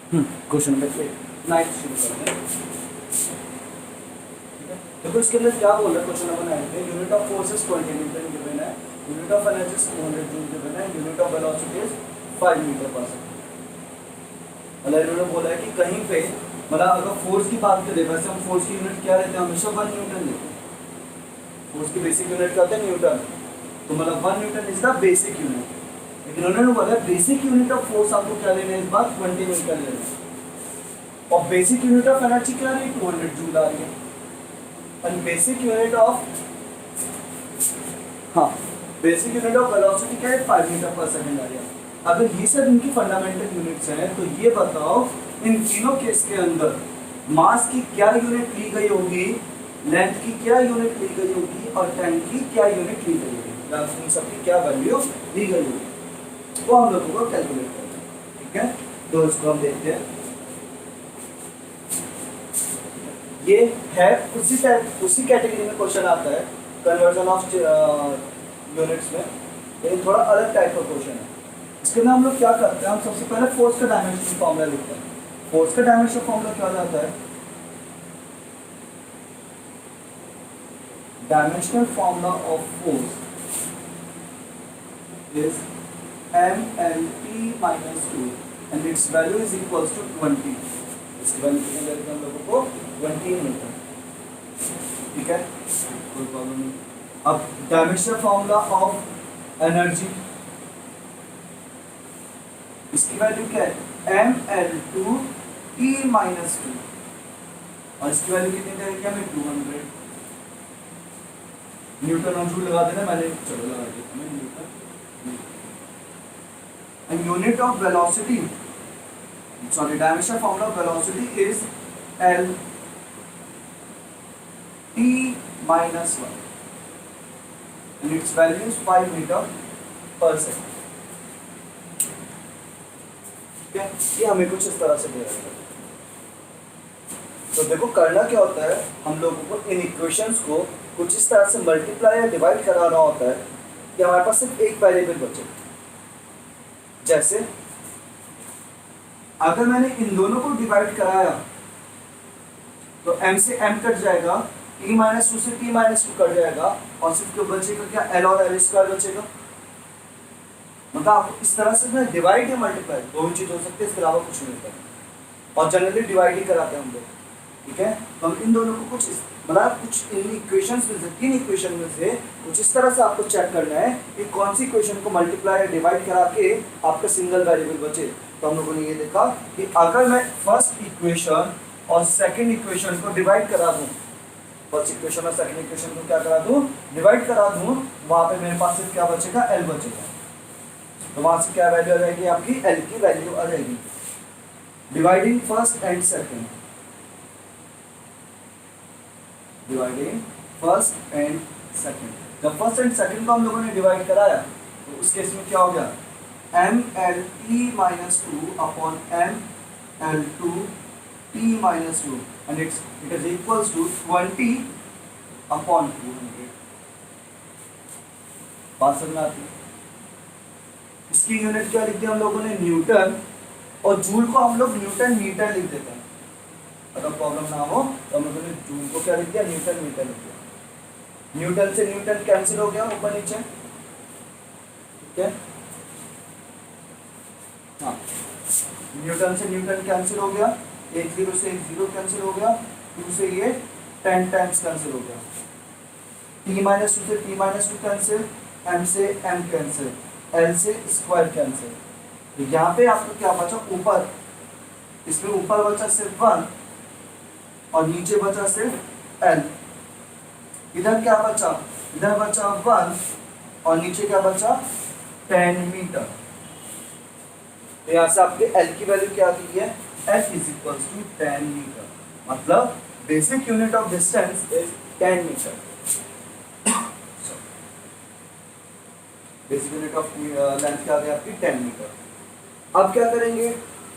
Question number 9 शुरू करते हैं। देखो इसके अंदर क्या बोल रहा है क्वेश्चन नंबर 9 में, unit of force is 20 newton given है, unit of energy is 200 joule given है, unit of velocity is 5 metre पर सेकंड। मतलब इन्होंने बोला है कि कहीं पे मतलब अगर फोर्स की बात करें, वैसे हम फोर्स की यूनिट क्या लेते हैं, हमेशा 1 न्यूटन लेते हैं। फोर्स की बेसिक यूनिट क्या होता है, न्यूटन। तो मतलब 1 Newton is the basic unit. लेकिन उन्होंने बोला बेसिक यूनिट ऑफ फोर्स आपको क्या लेना है, इस बार 20 न्यूटन लेना है। और बेसिक यूनिट ऑफ एनर्जी क्या आ रही है, 200 जूल आ रही है। And basic unit of basic unit of velocity क्या है, 5 मीटर पर सेकंड आ रही है। अगर ये सब इनकी फंडामेंटल यूनिट्स हैं तो ये बताओ इन तीनों केस के अंदर मास की क्या यूनिट ली गई होगी, लेंथ की क्या यूनिट ली गई होगी और टाइम की क्या यूनिट ली गई होगी, इन सबकी क्या वैल्यू ली गई होगी, वो हम लोगों को कैलकुलेट करना है। ठीक है, तो इसको हम देखते हैं। ये है उसी कैटेगरी में क्वेश्चन आता है कन्वर्जन ऑफ यूनिट्स में, लेकिन थोड़ा अलग टाइप का क्वेश्चन है। इसके अंदर हम लोग क्या करते हैं, हम सबसे पहले फोर्स का डायमेंशन फॉर्मूला लिखते हैं। फोर्स का डायमेंशन फॉर्मूला क्या जाता है, dimensional formula of force is mLT minus 2 and its value is equals to 20। इसकी वैल्यू कितनी लगेगी हम लोगों को, 20 न्यूटन। ठीक है, कोई प्रॉब्लम नहीं। अब डायमेंशनल फॉर्मूला ऑफ एनर्जी, इसकी वैल्यू क्या है, mL2 T minus 2 और इसकी वैल्यू कितनी रहेगी हमें, 200 न्यूटन और जूल लगा देना, मैंने चलो लगा दिया मैं Newton. And unit of velocity, sorry, dimensional formula of velocity is L T minus 1 and its value is 5 meter per second। ठीक है, ये हमें कुछ इस तरह से दिया जाता है। तो देखो करना क्या होता है, हम लोगों को इन इक्वेशंस को कुछ इस तरह से मल्टीप्लाई या डिवाइड कराना होता है कि हमारे पास सिर्फ एक वेरिएबल बचे। जैसे अगर मैंने इन दोनों को डिवाइड कराया तो m से m कट जाएगा, t माइनस 2 से t माइनस 2 कट जाएगा और सिर्फ क्यों बचेगा क्या, l और l स्क्वायर बचेगा। मतलब आपको इस तरह से डिवाइड या मल्टीप्लाई दो ही चीज हो सकती है, इसके अलावा कुछ नहीं होता और जनरली डिवाइड ही कराते हैं हम लोग। ठीक है, तो हम इन दोनों को कुछ मतलब कुछ इन इक्वेशंस में से, तीन इक्वेशन में से कुछ इस तरह से आपको चेक करना है कि कौन सी इक्वेशन को मल्टीप्लाई या डिवाइड करा के आपका सिंगल वेरिएबल बचे। तो हम लोगों ने ये देखा कि अगर मैं फर्स्ट इक्वेशन और सेकंड इक्वेशन को डिवाइड करा दूं, फर्स्ट इक्वेशन और सेकंड इक्वेशन को क्या करा दूं, डिवाइड करा दूं, वहां पे मेरे पास सिर्फ क्या बचेगा, l बचेगा। तो वहां से क्या वैल्यू आ जाएगी आपकी, l की वैल्यू आ जाएगी। Dividing first and second, dividing first and second, जब फर्स्ट एंड सेकंड को हम लोगों ने डिवाइड कराया तो उस केस में क्या हो गया, mLT minus 2 upon mL2 T minus 2 and it is equals to 20 upon 200। बात समझ में आती है। इसकी यूनिट क्या लिख दी हम लोगों ने, न्यूटन, और जूल को हम लोग न्यूटन मीटर लिख देते हैं। अगर प्रॉब्लम ना हो तो हम लोगों ने जूल को क्या लिख दिया, न्यूटन मीटर लिख दिया। न्यूटन से न्यूटन कैंसिल हो गया ऊपर नीचे। ठीक है, हाँ, न्यूटन से न्यूटन कैंसिल हो गया, एक जीरो से एक जीरो कैंसिल हो गया, 2 से ये 10 टाइम्स कैंसिल हो गया, t माइनस 2 से t माइनस 2 कैंसिल, m से m कैंसिल, l से स्क्वायर कैंसिल। तो यहाँ पे आपको क्या बचा ऊपर, इसमें ऊपर बचा सिर्फ 1 और नीचे बचा सिर्फ l। इधर क्या बचा, इधर बचा 1 और नीचे क्या बचा, 10 मीटर। तो यहाँ से आपके L की वैल्यू क्या आती है, F is equal to 10 metre. मतलब basic unit of distance is 10 metre. Basic unit of length क्या आ गई आपकी, 10 मीटर। अब क्या करेंगे,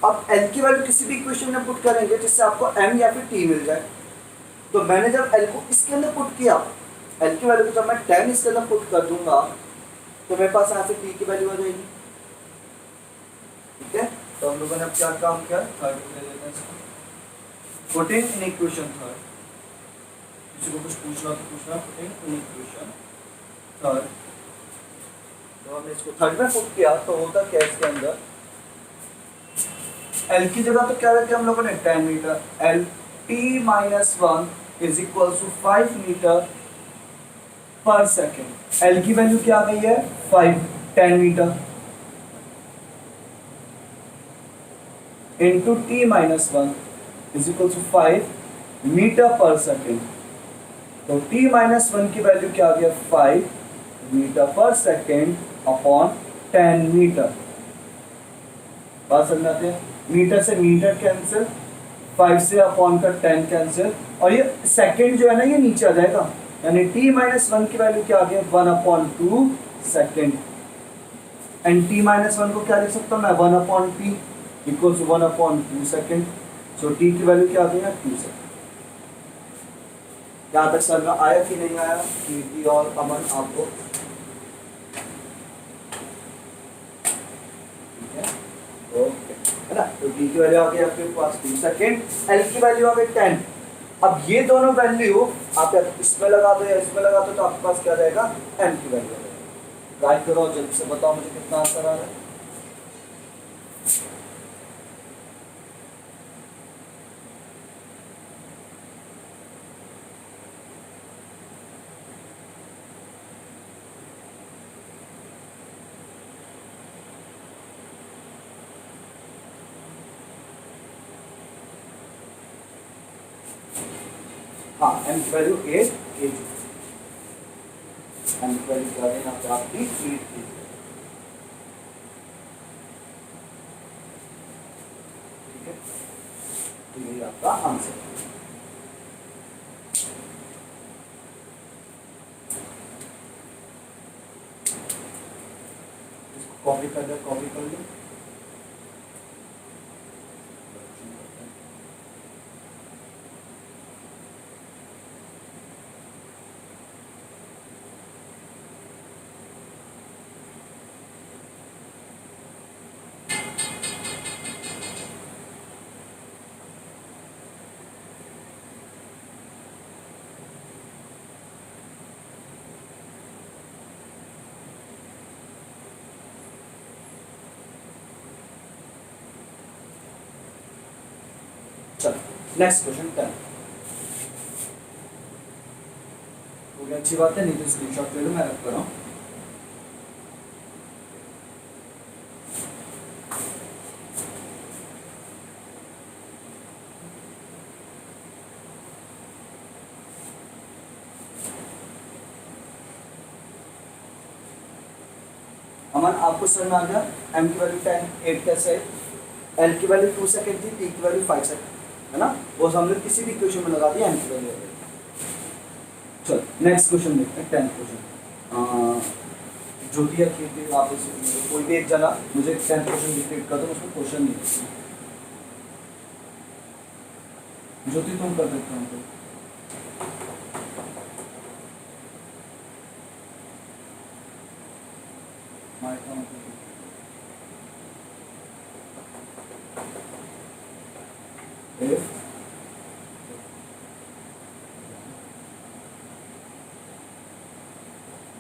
अब L की वैल्यू किसी भी इक्वेशन में पुट करेंगे जिससे आपको M या फिर T मिल जाए। तो मैंने जब L को इसके अंदर पुट किया, L की वैल्यू को जब मैं 10 इसके अंदर पुट कर दूंगा तो मेरे पास यहाँ से T की वैल्यू आ जाएगी। ठीक है, तो हम लोगों ने अब क्या काम किया, थर्ड को ले लेते हैं इसको, पुटिंग इन इक्वेशन थर्ड, किसी को कुछ पूछना तो पूछना, पुटिंग इन इक्वेशन थर्ड। तो हमने इसको थर्ड में पुट किया तो होता क्या इसके अंदर, एल की जगह तो क्या रखे हम लोगों ने 10 metre, L T minus 1 is equal to 5 metre पर सेकेंड। एल की वैल्यू क्या आ गई है 5, 10 metre into T minus 1 is equal to 5 metre पर सेकेंड। तो टी माइनस 1 की वैल्यू क्या आ गया 5 मीटर पर सेकेंड अपॉन 10 मीटर। बात समझ आते हैं, मीटर से मीटर कैंसिल, 5 से अपॉन का 10 कैंसिल, और ये सेकेंड जो है ना ये नीचे आ जाएगा, यानी t माइनस 1 की वैल्यू क्या आ गया 1/2 सेकेंड। एंड t माइनस 1 को क्या लिख सकता हूँ मैं 1/t equal to 1/2 second. So t की वैल्यू क्या आ गई ना 2 सेकेंड। यहाँ तक समझ में आया कि नहीं आया, कीर्ति और अमन आपको? ओके है ना, तो t की वैल्यू आ गई आपके पास 2 सेकेंड, l की वैल्यू आ गई 10। अब ये दोनों वैल्यू आप या इसमें लगा दो या इसमें लगा दो तो आपके पास क्या जाएगा m की वैल्यू आ जाएगी। राइट करो जल्दी से, बताओ मुझे कितना आंसर आ रहा है। हाँ m की वैल्यू 8 kg, m की वैल्यू क्या है यहाँ पे आपकी 8 kg। ठीक है, तो यही आपका आंसर है। कॉपी कर लो, कॉपी कर लो। चलो नेक्स्ट क्वेश्चन 10। पूरी अच्छी बात है, नहीं तो स्क्रीनशॉट ले लो, मैं रख कर रहा हूँ। अमन आपको समझ में आ गया, m की वैल्यू 10 8 कैसे है, l की वैल्यू 2 सेकंड थी, t की वैल्यू 5 सेकंड है ना, वो हमने किसी भी इक्वेशन में लगा दिया m की वैल्यू। चलो नेक्स्ट क्वेश्चन देखते हैं 10th क्वेश्चन। ज्योति या कीर्ति आप कोई भी एक जना मुझे 10th क्वेश्चन डिक्टेट कर दो, उसमें क्वेश्चन नहीं है। ज्योति तुम कर देते हो तो if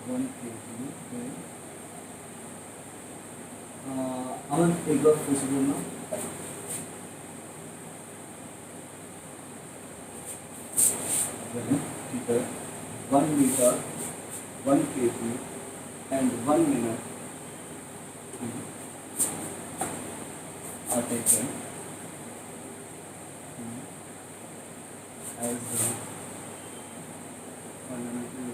one अमन एक बार फिर से बोलना। ठीक है, 1 metre 1 kg and 1 minute are taken as the fundamental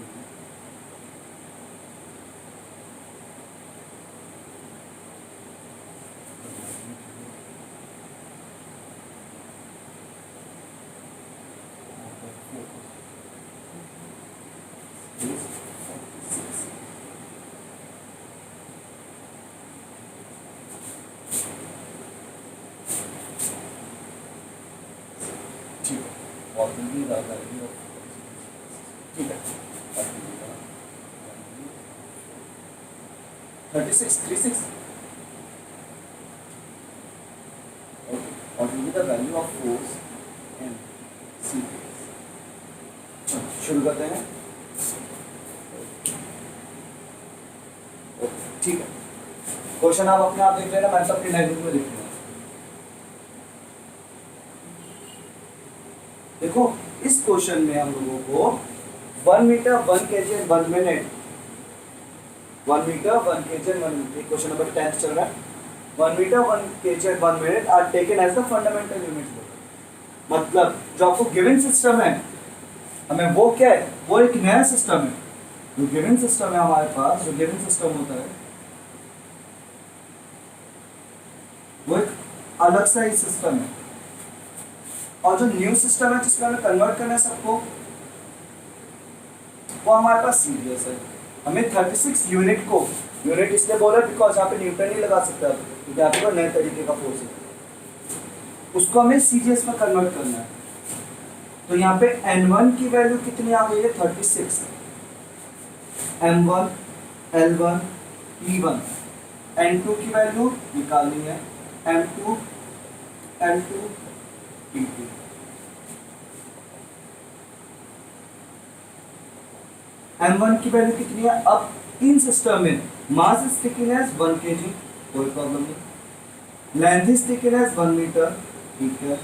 ठीक है 36 36 और will be the value of force in C. शुरू करते हैं। ठीक है, क्वेश्चन आप अपने आप देख लेना, मैं तो अपनी लैंग्वेज में लिख लूंगा। देखो इस क्वेश्चन में हम लोगों को 1 metre 1 kg and 1 minute 1 metre 1 kg and 1 minute, question number 10 चल रहा है। 1 metre 1 kg and 1 minute are taken as the fundamental units. मतलब जो आपको गिवन सिस्टम है, हमें वो क्या है, वो एक नया सिस्टम है। जो गिवन सिस्टम है हमारे पास, जो गिवन सिस्टम होता है वो एक अलग सा ही सिस्टम है। और जो न्यू सिस्टम है जिसमें हमें कन्वर्ट करना है सबको, वो हमारे पास सीरियस है। हमें 36 यूनिट को, यूनिट इसलिए बोला बिकॉज यहाँ पे न्यूटन नहीं लगा सकता क्योंकि यहाँ पे नए तरीके का फोर्स है, उसको हमें सीरियस में कन्वर्ट करना है। तो यहाँ पे N1 की वैल्यू कितनी आ गई है, 36। M1 L1 P1, N2 की वैल्यू निकालनी है, M2 L2 P2। M1 की वैल्यू कितनी है, अब इन सिस्टम में mass is taken as 1 kg, कोई प्रॉब्लम नहीं। Length is taken as 1 metre, ठीक है।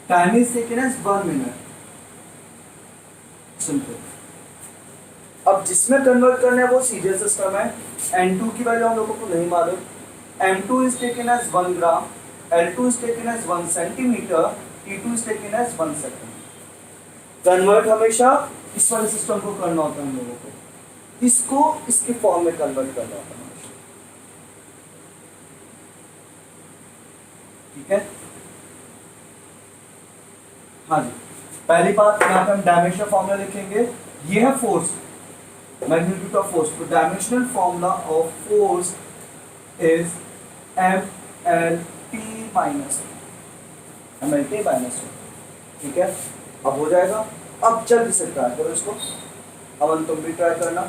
Time is taken as 1 minute, simple. अब जिसमें कन्वर्ट करना है वो सीरियल सिस्टम है। N2 की वैल्यू हम लोगों को नहीं मालूम। M2 is taken as 1 gram, L2 is taken as 1 centimetre, T2 is taken as 1 second. Convert हमेशा इस वाले सिस्टम को करना होता है हम लोगों को, इसको इसके फॉर्म में कन्वर्ट करना होता है, ठीक है। हाँ जी, पहली बात यहाँ पे हम डायमेंशनल फॉर्मूला लिखेंगे। ये है फोर्स, मैग्नीट्यूड ऑफ फोर्स। तो dimensional formula of force is MLT minus MLT minus, ठीक है। अब हो जाएगा। अब जल्दी से ट्राई करो इसको, अमन तुम भी ट्राई करना।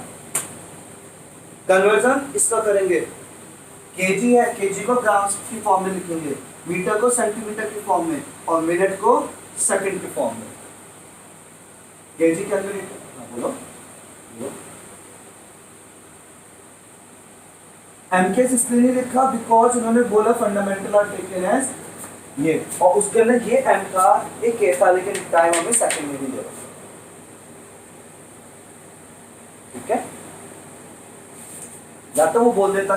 कन्वर्जन इसका करेंगे, केजी है, केजी को ग्राम्स की फॉर्म में लिखेंगे, मीटर को सेंटीमीटर की फॉर्म में, और मिनट को सेकंड की फॉर्म में। केजी कैलकुलेट, बोलो बोलो। एमकेस इसलिए नहीं लिखा बिकॉज उन्होंने बोला फंडामेंटल आर टेकन एज ये, और उसके अंदर ये एम का एक केस था, लेकिन टाइम हमें सेकंड में भी दे रहा, ठीक है। या तो वो बोल देता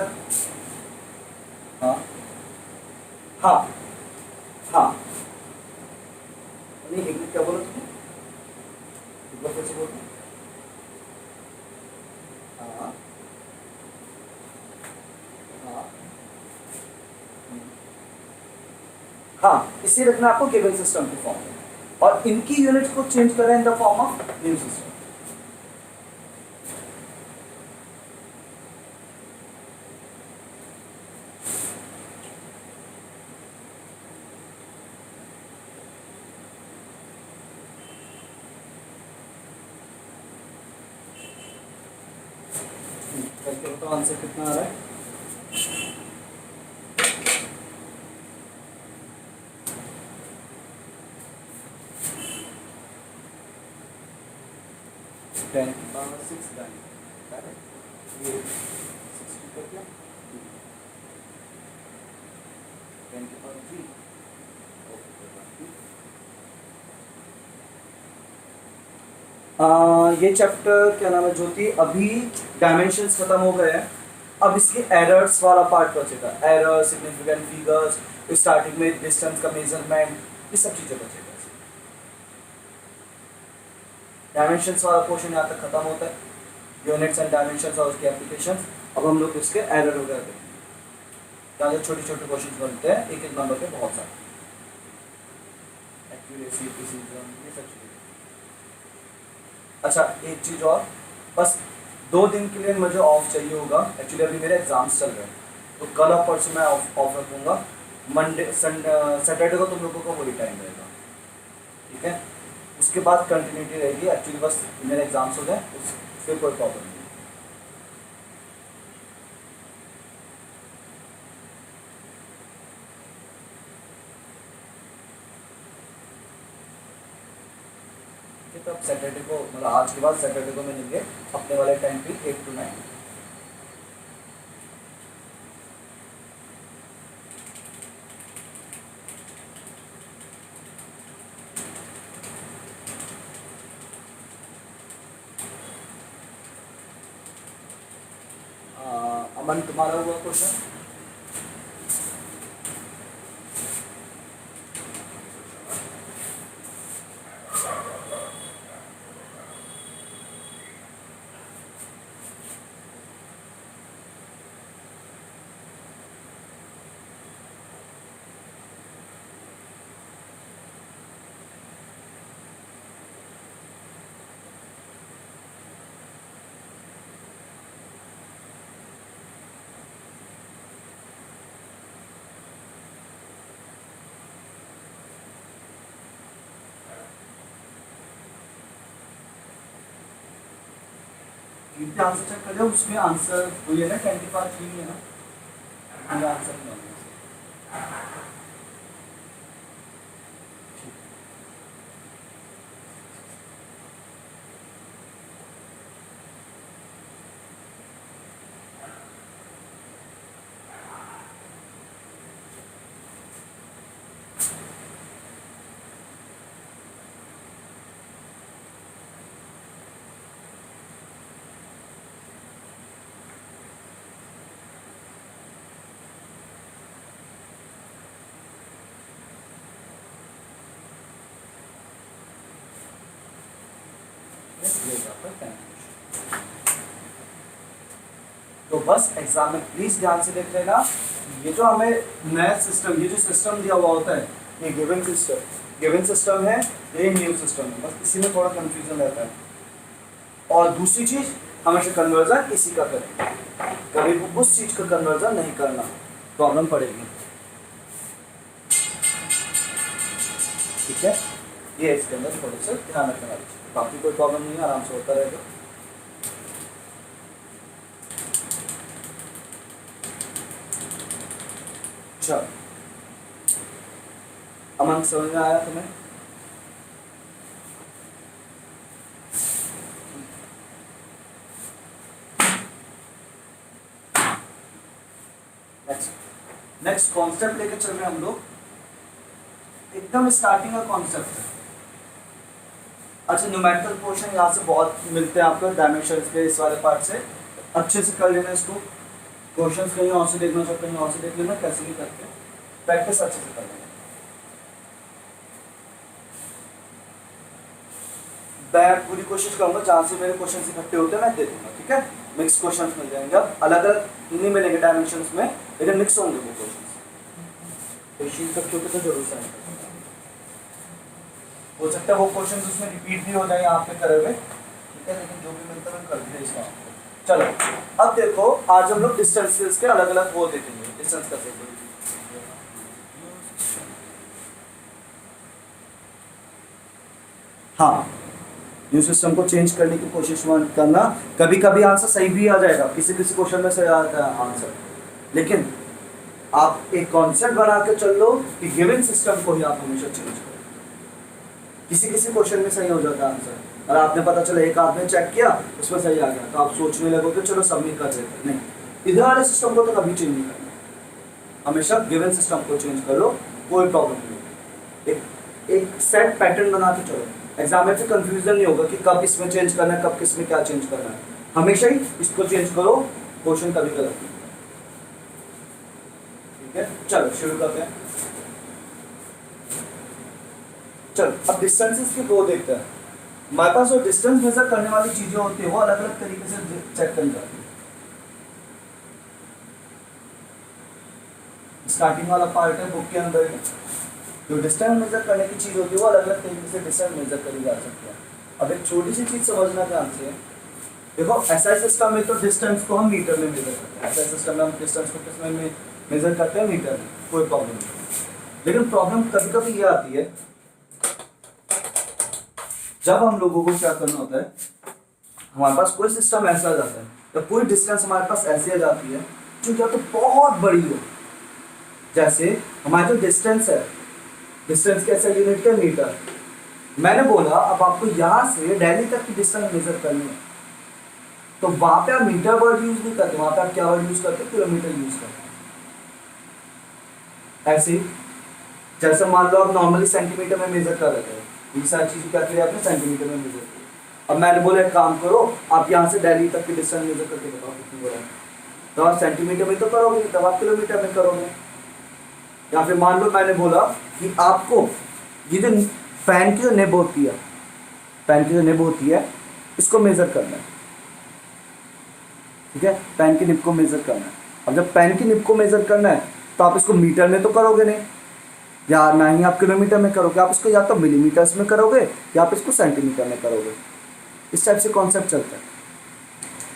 हाँ हाँ हाँ, नहीं एक क्या बोला तुमने, एक बार फिर से बोलो। हाँ हाँ हाँ, इसे रखना आपको गिवन सिस्टम के फॉर्म में, और इनकी यूनिट्स को चेंज करें in the form of new system. करके बताओ आंसर कितना आ रहा है। टेन पावर 6 ये 60 कर दिया, 10 की पावर 3। ये चैप्टर क्या नाम है ज्योति, अभी डायमेंशंस खत्म हो गए हैं, अब इसके एरर्स वाला पार्ट बचेगा। एरर, सिग्निफिकेंट फिगर्स, स्टार्टिंग में डिस्टेंस का मेजरमेंट, ये सब चीजें बचेगा। डायमेंशंस वाला पोर्शन यहाँ तक खत्म होता है, यूनिट्स एंड डायमेंशंस और उसके एप्लीकेशंस। अब हम लोग इसके एरर वगैरह देखेंगे, जहाँ छोटे छोटे क्वेश्चन बनते हैं एक एक नंबर के, बहुत सारे एक्यूरेसी, प्रिसीजन, ये सब चीजें। अच्छा एक चीज और, बस 2 दिन के लिए मुझे ऑफ चाहिए होगा, एक्चुअली अभी मेरे एग्जाम्स चल रहे हैं, तो कल और परसों मैं ऑफ रखूँगा। मंडे सैटरडे को तुम लोगों को वही टाइम रहेगा, ठीक है। उसके बाद कंटिन्यूटी रहेगी, एक्चुअली बस मेरे एग्जाम्स हो जाए फिर कोई प्रॉब्लम नहीं। है, तो अब सैटरडे को मतलब आज के बाद सैटरडे को मिलेंगे अपने वाले टाइम पे 8 to 9। अमन तुम्हारा हुआ क्वेश्चन? आंसर चेक कर लो, उसमें आंसर वही है ना, 25 है ना, मेरा आंसर नहीं है। तो बस एग्जाम में प्लीज ध्यान से देख लेना, ये जो हमें नया सिस्टम, ये जो सिस्टम दिया हुआ होता है, ये गिवन सिस्टम है, ये न्यू सिस्टम है, बस इसी में थोड़ा कंफ्यूजन रहता है। और दूसरी चीज, हमेशा कन्वर्जन इसी का करें, कभी उस चीज का कन्वर्जन नहीं करना, प्रॉब्लम पड़ेगी। ठीक है, ये इसके अंदर थोड़े से ध्यान रखने वाली चीज, बाकी कोई प्रॉब्लम नहीं है, आराम से होता रहेगा। चलो, अमन समझ में आया तुम्हें? नेक्स्ट कॉन्सेप्ट लेके चल रहे हैं हम लोग, एकदम स्टार्टिंग का कॉन्सेप्ट है। अच्छा, न्यूमेरिकल पोर्शन यहाँ से बहुत मिलते हैं आपको डायमेंशंस के इस वाले पार्ट से, अच्छे से कर लेना इसको। क्वेश्चंस कहीं और से देखना चाहो कहीं और से देख लेना, कैसे भी करके प्रैक्टिस अच्छे से कर लेना। मैं पूरी कोशिश करूंगा जहाँ से मेरे क्वेश्चन इकट्ठे होते हैं मैं दे दूंगा, ठीक है। मिक्स क्वेश्चंस मिल जाएंगे, अब अलग अलग नहीं मिलेंगे डायमेंशंस में, लेकिन मिक्स होंगे वो क्वेश्चंस। तो शीट तक तो जरूर सेंड हो सकता है वो क्वेश्चन उसमें रिपीट भी हो जाए आपके करे हुए, ठीक है, लेकिन जो भी मिलता है कर दिया इसका। चलो, अब देखो आज हम लोग डिस्टेंसेस के अलग अलग वो देखेंगे, डिस्टेंस का सिंबल। हाँ, न्यू सिस्टम को चेंज करने की कोशिश मत करना, कभी कभी आंसर सही भी आ जाएगा, किसी किसी क्वेश्चन में सही आता है आंसर, लेकिन आप एक कॉन्सेप्ट बना के चल लो कि गिवन सिस्टम को ही आप हमेशा चेंज करो। किसी किसी क्वेश्चन में सही हो जाता है आंसर, और आपने पता चला एक आदमी चेक किया उसमें सही आ गया, तो आप सोचने लगोगे चलो सबमिट कर देते, नहीं, इधर वाले सिस्टम को तो कभी चेंज नहीं करना, हमेशा गिवन सिस्टम को चेंज करो, कोई प्रॉब्लम नहीं। एक सेट पैटर्न बना के चलो, एग्जाम में फिर कंफ्यूजन नहीं होगा कि कब इसमें चेंज करना है, कब किस में क्या चेंज करना है, हमेशा ही इसको चेंज करो, क्वेश्चन कभी गलत नहीं। ठीक है, चलो शुरू करते हैं। चलो, अब डिस्टेंसेस की दो देखते हैं। हमारे पास जो डिस्टेंस मेजर करने वाली चीजें होती है वो अलग अलग तरीके से चेक करी जाती है। स्टार्टिंग वाला पार्ट है बुक के अंदर है, जो डिस्टेंस मेजर करने की चीज होती है वो अलग अलग तरीके से डिस्टेंस मेजर करी जा सकती है। अब एक छोटी सी चीज समझना ध्यान से, देखो एसआई सिस्टम में तो डिस्टेंस को हम मीटर में मेजर करते हैं, एसआई सिस्टम में हम डिस्टेंस को किस में मेजर करते हैं, मीटर में, कोई प्रॉब्लम नहीं। लेकिन प्रॉब्लम कभी कभी ये आती है जब हम लोगों को क्या करना होता है, हमारे पास कोई सिस्टम ऐसा आ जाता है या कोई डिस्टेंस हमारे पास ऐसी आ जाती है जो क्या तो बहुत बड़ी हो, जैसे हमारा जो डिस्टेंस है, डिस्टेंस कैसा यूनिट का मीटर, मैंने बोला अब आपको यहाँ से दिल्ली तक की डिस्टेंस मेजर करनी है, तो वहां पे आप मीटर वर्ड यूज नहीं करते, वहां पे आप क्या वर्ड यूज करते, किलोमीटर यूज करते। ऐसे ही जैसे मान लो आप नॉर्मली सेंटीमीटर में मेजर कर रहे थे, ये सारी चीजें क्या करिए आपने सेंटीमीटर में मेजर की। अब मैंने बोला एक काम करो, आप यहाँ से दिल्ली तक की डिस्टेंस मेजर करके बताओ कितनी हो रहा है, तो आप सेंटीमीटर में तो करोगे नहीं, तब आप किलोमीटर में करोगे। या फिर मान लो मैंने बोला कि आपको ये जो फैन की जो निब होती है, फैन की जो निब होती है इसको मेजर करना है, ठीक है, पेन की निब को मेजर करना है। अब जब पेन की निब को मेजर करना है तो आप इसको मीटर में तो करोगे नहीं, या ना ही आप किलोमीटर में करोगे, आप इसको या तो मिलीमीटर्स में करोगे या आप इसको सेंटीमीटर में करोगे। इस टाइप से कॉन्सेप्ट चलता है।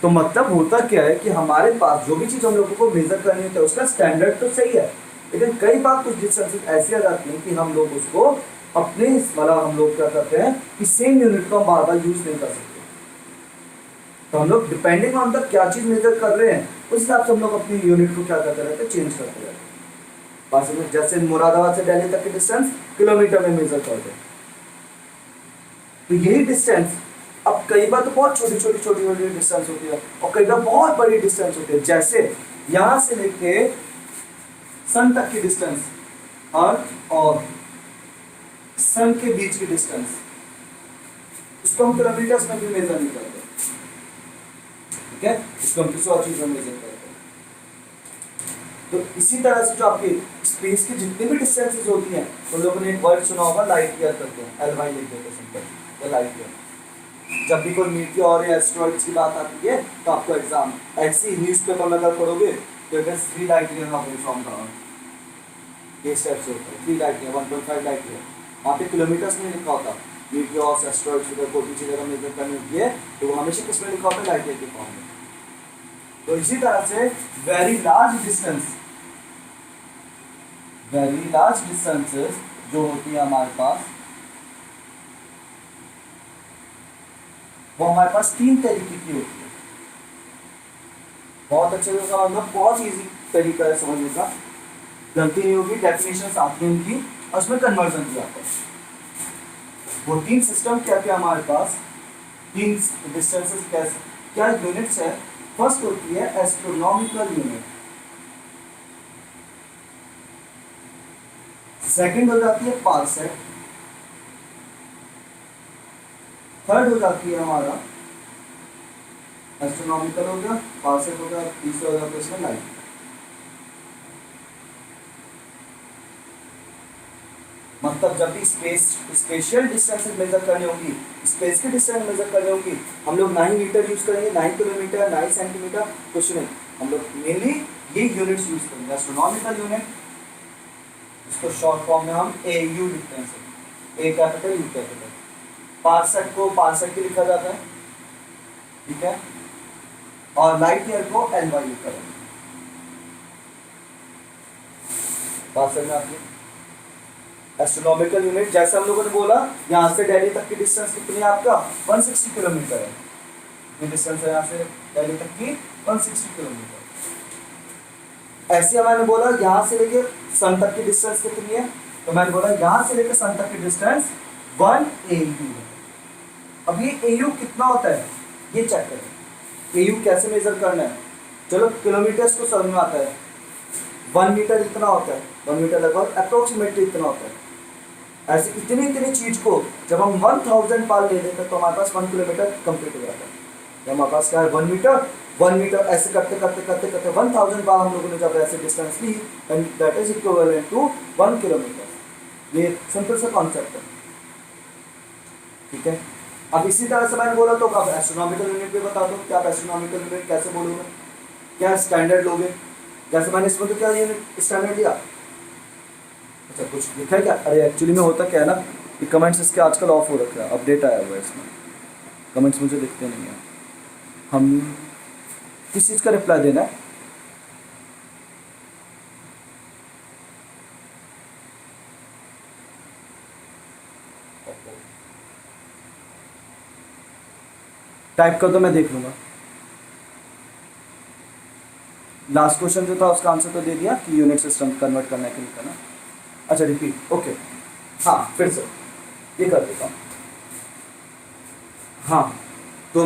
तो मतलब होता क्या है कि हमारे पास जो भी चीज़ हम लोगों को मेजर करनी होती है उसका स्टैंडर्ड तो सही है, लेकिन कई बार कुछ डिस्टेंसेस ऐसी आ जाती हैं कि हम लोग उसको अपने वाला हम लोग क्या करते हैं कि सेम यूनिट को बार बार यूज नहीं कर सकते। तो हम लोग डिपेंडिंग ऑन द क्या चीज मेजर कर रहे हैं उस हिसाब से हम लोग अपनी यूनिट को क्या करते रहते हैं, चेंज करते रहते हैं। जैसे मुरादाबाद से दिल्ली तक की डिस्टेंस किलोमीटर में मेजर करते हैं, तो यही डिस्टेंस अब कई बार तो बहुत छोटी छोटी छोटी छोटी डिस्टेंस होती है और कई बार बहुत बड़ी डिस्टेंस होती है। जैसे यहां से लेके सन तक की डिस्टेंस, अर्थ और सन के बीच की डिस्टेंस, उसको हम किलोमीटर्स में भी मेजर नहीं करते, ठीक है, इसको हम किसी और चीज में मेजर करते हैं। तो इसी तरह से जो आपकी स्पेस की जितनी भी डिस्टेंसेस होती हैं, उन लोगों ने एक वर्ड सुना होगा लाइट ईयर करते हैं, LY लिख देते हैं सिंपल, या लाइट ईयर। जब भी कोई मीटियोर या एस्ट्रॉइड्स की बात आती है तो आपको एग्जाम ऐसे ही न्यूज़पेपर में अगर पढ़ोगे तो it is 3 light year from the earth, ये स्टेप से होता है 3 लाइट ईयर 1.5 लाइट ईयर। वहाँ पे किलोमीटर्स में लिखा होता, मीटियोर्स एस्ट्रॉइड्स अगर कोई भी चीज़ अगर मेजर करनी होती है तो वो हमेशा किस में लिखा होता है, लाइट ईयर के फॉर्म में। तो इसी तरह से वेरी लार्ज डिस्टेंसेस जो होती है हमारे पास, वो हमारे पास 3 तरीके की होती है। बहुत अच्छे से समझना, बहुत इजी तरीका है समझने का, गलती नहीं होगी, डेफिनेशन आती है इनकी और उसमें कन्वर्जन भी आता है। वो 3 सिस्टम क्या क्या हमारे पास, 3 डिस्टेंसेस क्या यूनिट्स है। फर्स्ट होती है एस्ट्रोनॉमिकल यूनिट, सेकंड हो जाती है पार्सेक, थर्ड हो जाती है हमारा एस्ट्रोनॉमिकल हो गया, पार्सेक हो गया, तीसरा हो जाता है इसमें लाइट। मतलब जब भी स्पेशियल डिस्टेंसेस मेजर करनी होगी, स्पेस की डिस्टेंस मेजर करनी होगी, हम लोग ना ही मीटर यूज करेंगे, ना ही किलोमीटर, ना ही सेंटीमीटर, कुछ नहीं, हम लोग मेनली ये यूनिट्स यूज करेंगे। एस्ट्रोनॉमिकल यूनिट, इसको शॉर्ट फॉर्म में हम AU लिखते हैं, A capital U capital. Parsec को पार्सेक भी लिखा जाता है, ठीक है, और लाइट ईयर को LY लिखा जाता है। पार्सेक में आती है एस्ट्रोनॉमिकल यूनिट। जैसे हम लोगों ने बोला यहाँ से दिल्ली तक की डिस्टेंस कितनी है आपका, 160 किलोमीटर है, ये डिस्टेंस है यहाँ से दिल्ली तक की 160 किलोमीटर। ऐसे मैंने बोला यहाँ से लेके सन तक की डिस्टेंस कितनी है, तो मैंने बोला यहाँ से लेके सन तक की डिस्टेंस 1 AU है। अब ये AU कितना होता है ये चेक करें, AU कैसे मेजर करना है। चलो किलोमीटर्स को समझ में आता है, 1 मीटर इतना होता है, 1 मीटर लगभग अप्रोक्सीमेटली इतना होता है। ऐसे इतनी चीज को जब हम 1000 पार ले लेते हैं तो हमारे पास 1 किलोमीटर कंप्लीट हो जाता है। तो हमारे पास क्या है 1 मीटर ऐसे करते करते करते करते 1000 पार हम लोगों ने जब ऐसे डिस्टेंस ली, that is equivalent to 1 kilometre. ये सिंपल सा कॉन्सेप्ट है, ठीक है। अब इसी तरह से मैंने बोला तो अब एस्ट्रोनॉमिकल यूनिट भी बता दो कि आप एस्ट्रोनॉमिकल यूनिट कैसे बोलोगे, क्या स्टैंडर्ड लोगे। जैसे मैंने इसमें तो क्या यूनिट स्टैंडर्ड लिया, अच्छा कुछ लिखा है क्या, अरे एक्चुअली में होता क्या है ना कि कमेंट्स इसके आजकल ऑफ हो रखा है, अपडेट आया हुआ है इसमें, कमेंट्स मुझे दिखते नहीं है। हम किस चीज़ का रिप्लाई देना है, टाइप कर दो मैं देख लूँगा। लास्ट क्वेश्चन जो था उसका आंसर तो दे दिया कि यूनिट सिस्टम कन्वर्ट करने के लिए करना। अच्छा रिपीट, ओके, हाँ फिर से ये कर देता हूँ। हाँ, तो